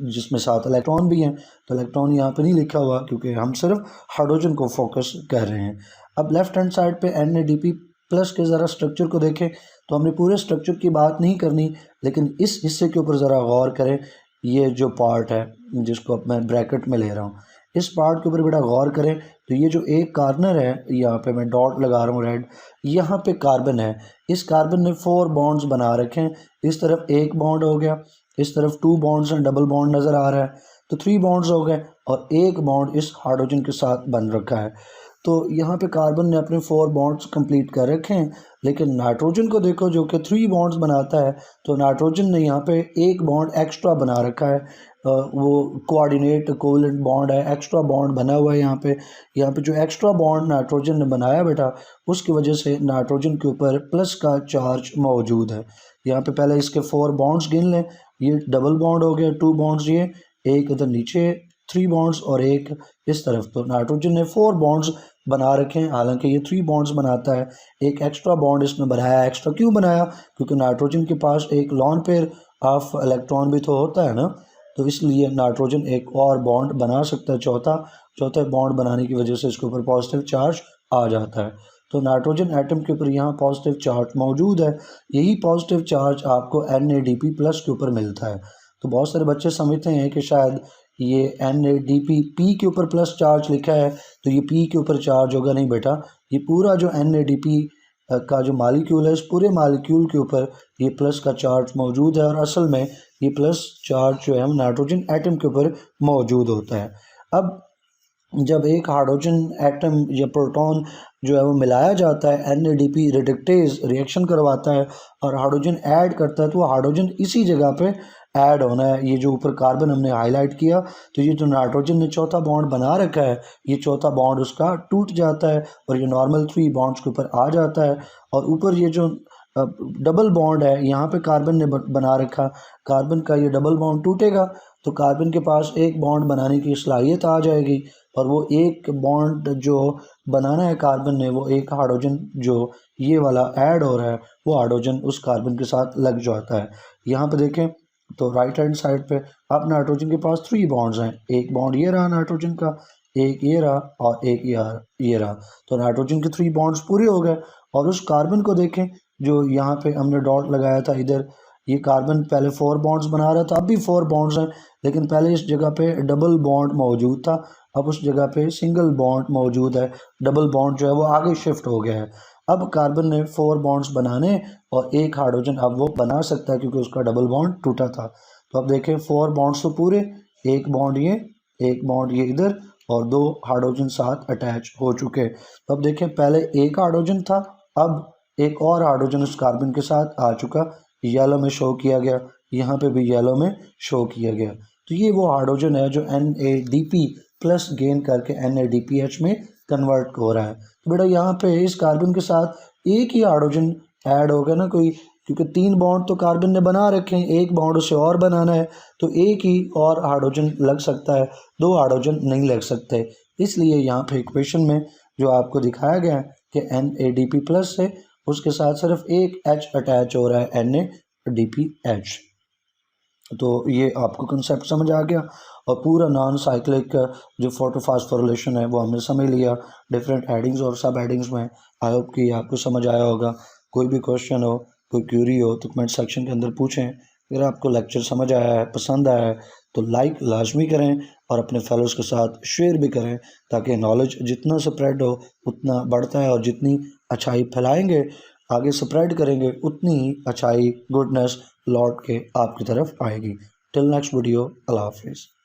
जिसमें 7 इलेक्ट्रॉन भी हैं। तो इलेक्ट्रॉन यहाँ पे नहीं लिखा हुआ क्योंकि हम सिर्फ हाइड्रोजन को फोकस कर रहे हैं। अब लेफ्ट हैंड साइड पे NADP प्लस के ज़रा स्ट्रक्चर को देखें, तो हमने पूरे स्ट्रक्चर की बात नहीं करनी, लेकिन इस हिस्से के ऊपर ज़रा गौर करें। ये जो पार्ट है जिसको अब मैं ब्रैकेट में ले रहा हूँ, इस पार्ट के ऊपर बेटा गौर करें। तो ये जो एक कार्बन है, यहाँ पे मैं डॉट लगा रहा हूँ रेड, यहाँ पे कार्बन है, इस कार्बन ने 4 बॉन्ड्स बना रखे हैं। इस तरफ एक बॉन्ड हो गया, इस तरफ 2 बॉन्ड्स हैं, डबल बॉन्ड नज़र आ रहा है, तो 3 बॉन्ड्स हो गए, और एक बॉन्ड इस हाइड्रोजन के साथ बन रखा है। तो यहाँ पे कार्बन ने अपने 4 बॉन्ड्स कंप्लीट कर रखे हैं, लेकिन नाइट्रोजन को देखो जो कि 3 बॉन्ड्स बनाता है, तो नाइट्रोजन ने यहाँ पे एक बॉन्ड एक्स्ट्रा बना रखा है। वो कोऑर्डिनेट कोवलेंट बॉन्ड है, एक्स्ट्रा बॉन्ड बना हुआ है यहाँ पे। यहाँ पे जो एक्स्ट्रा बॉन्ड नाइट्रोजन ने बनाया बेटा, उसकी वजह से नाइट्रोजन के ऊपर प्लस का चार्ज मौजूद है। यहाँ पे पहले इसके 4 बॉन्ड्स गिन लें, ये डबल बॉन्ड हो गया, 2 बॉन्ड्स ये, एक इधर नीचे 3 बॉन्ड्स और एक इस तरफ। तो नाइट्रोजन ने 4 बॉन्ड्स बना रखे हैं, हालांकि ये 3 बॉन्ड्स बनाता है। एक एक्स्ट्रा बॉन्ड इसने बनाया, एक्स्ट्रा क्यों बनाया, क्योंकि नाइट्रोजन के पास एक लॉन पेयर ऑफ इलेक्ट्रॉन भी तो होता है ना, तो इसलिए नाइट्रोजन एक और बॉन्ड बना सकता है, चौथा बॉन्ड बनाने की वजह से इसके ऊपर पॉजिटिव चार्ज आ जाता है। तो नाइट्रोजन एटम के ऊपर यहाँ पॉजिटिव चार्ज मौजूद है, यही पॉजिटिव चार्ज आपको NADP प्लस के ऊपर मिलता है। तो बहुत सारे बच्चे समझते हैं कि शायद ये NADP P के ऊपर प्लस चार्ज लिखा है तो ये P के ऊपर चार्ज होगा, नहीं बेटा, ये पूरा जो NADP का जो मालिक्यूल है, इस पूरे मालिक्यूल के ऊपर ये प्लस का चार्ज मौजूद है और असल में ये प्लस चार्ज जो है नाइट्रोजन एटम के ऊपर मौजूद होता है। अब जब एक हाइड्रोजन एटम या प्रोटॉन जो है वो मिलाया जाता है, NADP रिडक्टेज रिएक्शन करवाता है और हाइड्रोजन ऐड करता है, तो वो हाइड्रोजन इसी जगह पे ऐड होना है। ये जो ऊपर कार्बन हमने हाईलाइट किया, तो ये जो नाइट्रोजन ने चौथा बॉन्ड बना रखा है, ये चौथा बॉन्ड उसका टूट जाता है और ये नॉर्मल 3 बॉन्ड्स के ऊपर आ जाता है। और ऊपर ये जो डबल बॉन्ड है, यहाँ पे कार्बन ने बना रखा, कार्बन का ये डबल बॉन्ड टूटेगा तो कार्बन के पास एक बॉन्ड बनाने की सलाहियत आ जाएगी और वो एक बॉन्ड जो बनाना है कार्बन ने, वो एक हाइड्रोजन जो ये वाला ऐड हो रहा है, वो हाइड्रोजन उस कार्बन के साथ लग जाता है। यहाँ पे देखें तो राइट हैंड साइड पे अब नाइट्रोजन के पास 3 बॉन्ड्स हैं। एक बॉन्ड ये रहा नाइट्रोजन का, एक ये रहा और एक ये रहा। तो नाइट्रोजन के 3 बॉन्ड्स पूरे हो गए। और उस कार्बन को देखें जो यहाँ पे हमने डॉट लगाया था इधर, ये कार्बन पहले 4 बॉन्ड्स बना रहा था, अब भी 4 बॉन्ड्स हैं, लेकिन पहले इस जगह पे डबल बॉन्ड मौजूद था, अब उस जगह पे सिंगल बॉन्ड मौजूद है। डबल बॉन्ड जो है वो आगे शिफ्ट हो गया है। अब कार्बन ने 4 बॉन्ड्स बनाने और एक हाइड्रोजन अब वो बना सकता है क्योंकि उसका डबल बॉन्ड टूटा था। तो अब देखें 4 बॉन्ड्स तो पूरे, एक बॉन्ड ये इधर और 2 हाइड्रोजन साथ अटैच हो चुके। तो अब देखें पहले एक हाइड्रोजन था, अब एक और हाइड्रोजन उस कार्बन के साथ आ चुका, येलो में शो किया गया, यहाँ पे भी येलो में शो किया गया। तो ये वो हाइड्रोजन है जो NADP प्लस गेन करके NADPH में कन्वर्ट हो रहा है। तो बेटा यहाँ पे इस कार्बन के साथ एक ही हाइड्रोजन ऐड हो गया ना कोई, क्योंकि 3 बॉन्ड तो कार्बन ने बना रखे हैं, एक बॉन्ड उसे और बनाना है, तो एक ही और हाइड्रोजन लग सकता है, 2 हाइड्रोजन नहीं लग सकते। इसलिए यहाँ पे इक्वेशन में जो आपको दिखाया गया है कि NADP प्लस है, उसके साथ सिर्फ एक H अटैच हो रहा है, NADPH। तो ये आपको कंसेप्ट समझ आ गया और पूरा नॉन साइक्लिक जो फोटोफॉस्फोरिलेशन है वो हमने समझ लिया डिफरेंट हेडिंग्स और सब हेडिंग्स में। आई होप कि आपको समझ आया होगा। कोई भी क्वेश्चन हो, कोई क्यूरी हो तो कमेंट सेक्शन के अंदर पूछें। अगर आपको लेक्चर समझ आया है, पसंद आया है तो लाइक लाजमी करें और अपने फेलोज़ के साथ शेयर भी करें, ताकि नॉलेज जितना स्प्रेड हो उतना बढ़ता है और जितनी अच्छाई फैलाएंगे, आगे स्प्रेड करेंगे, उतनी ही अच्छाई गुडनेस लौट के आपकी तरफ आएगी। टिल नेक्स्ट वीडियो, अल्लाह हाफिज़।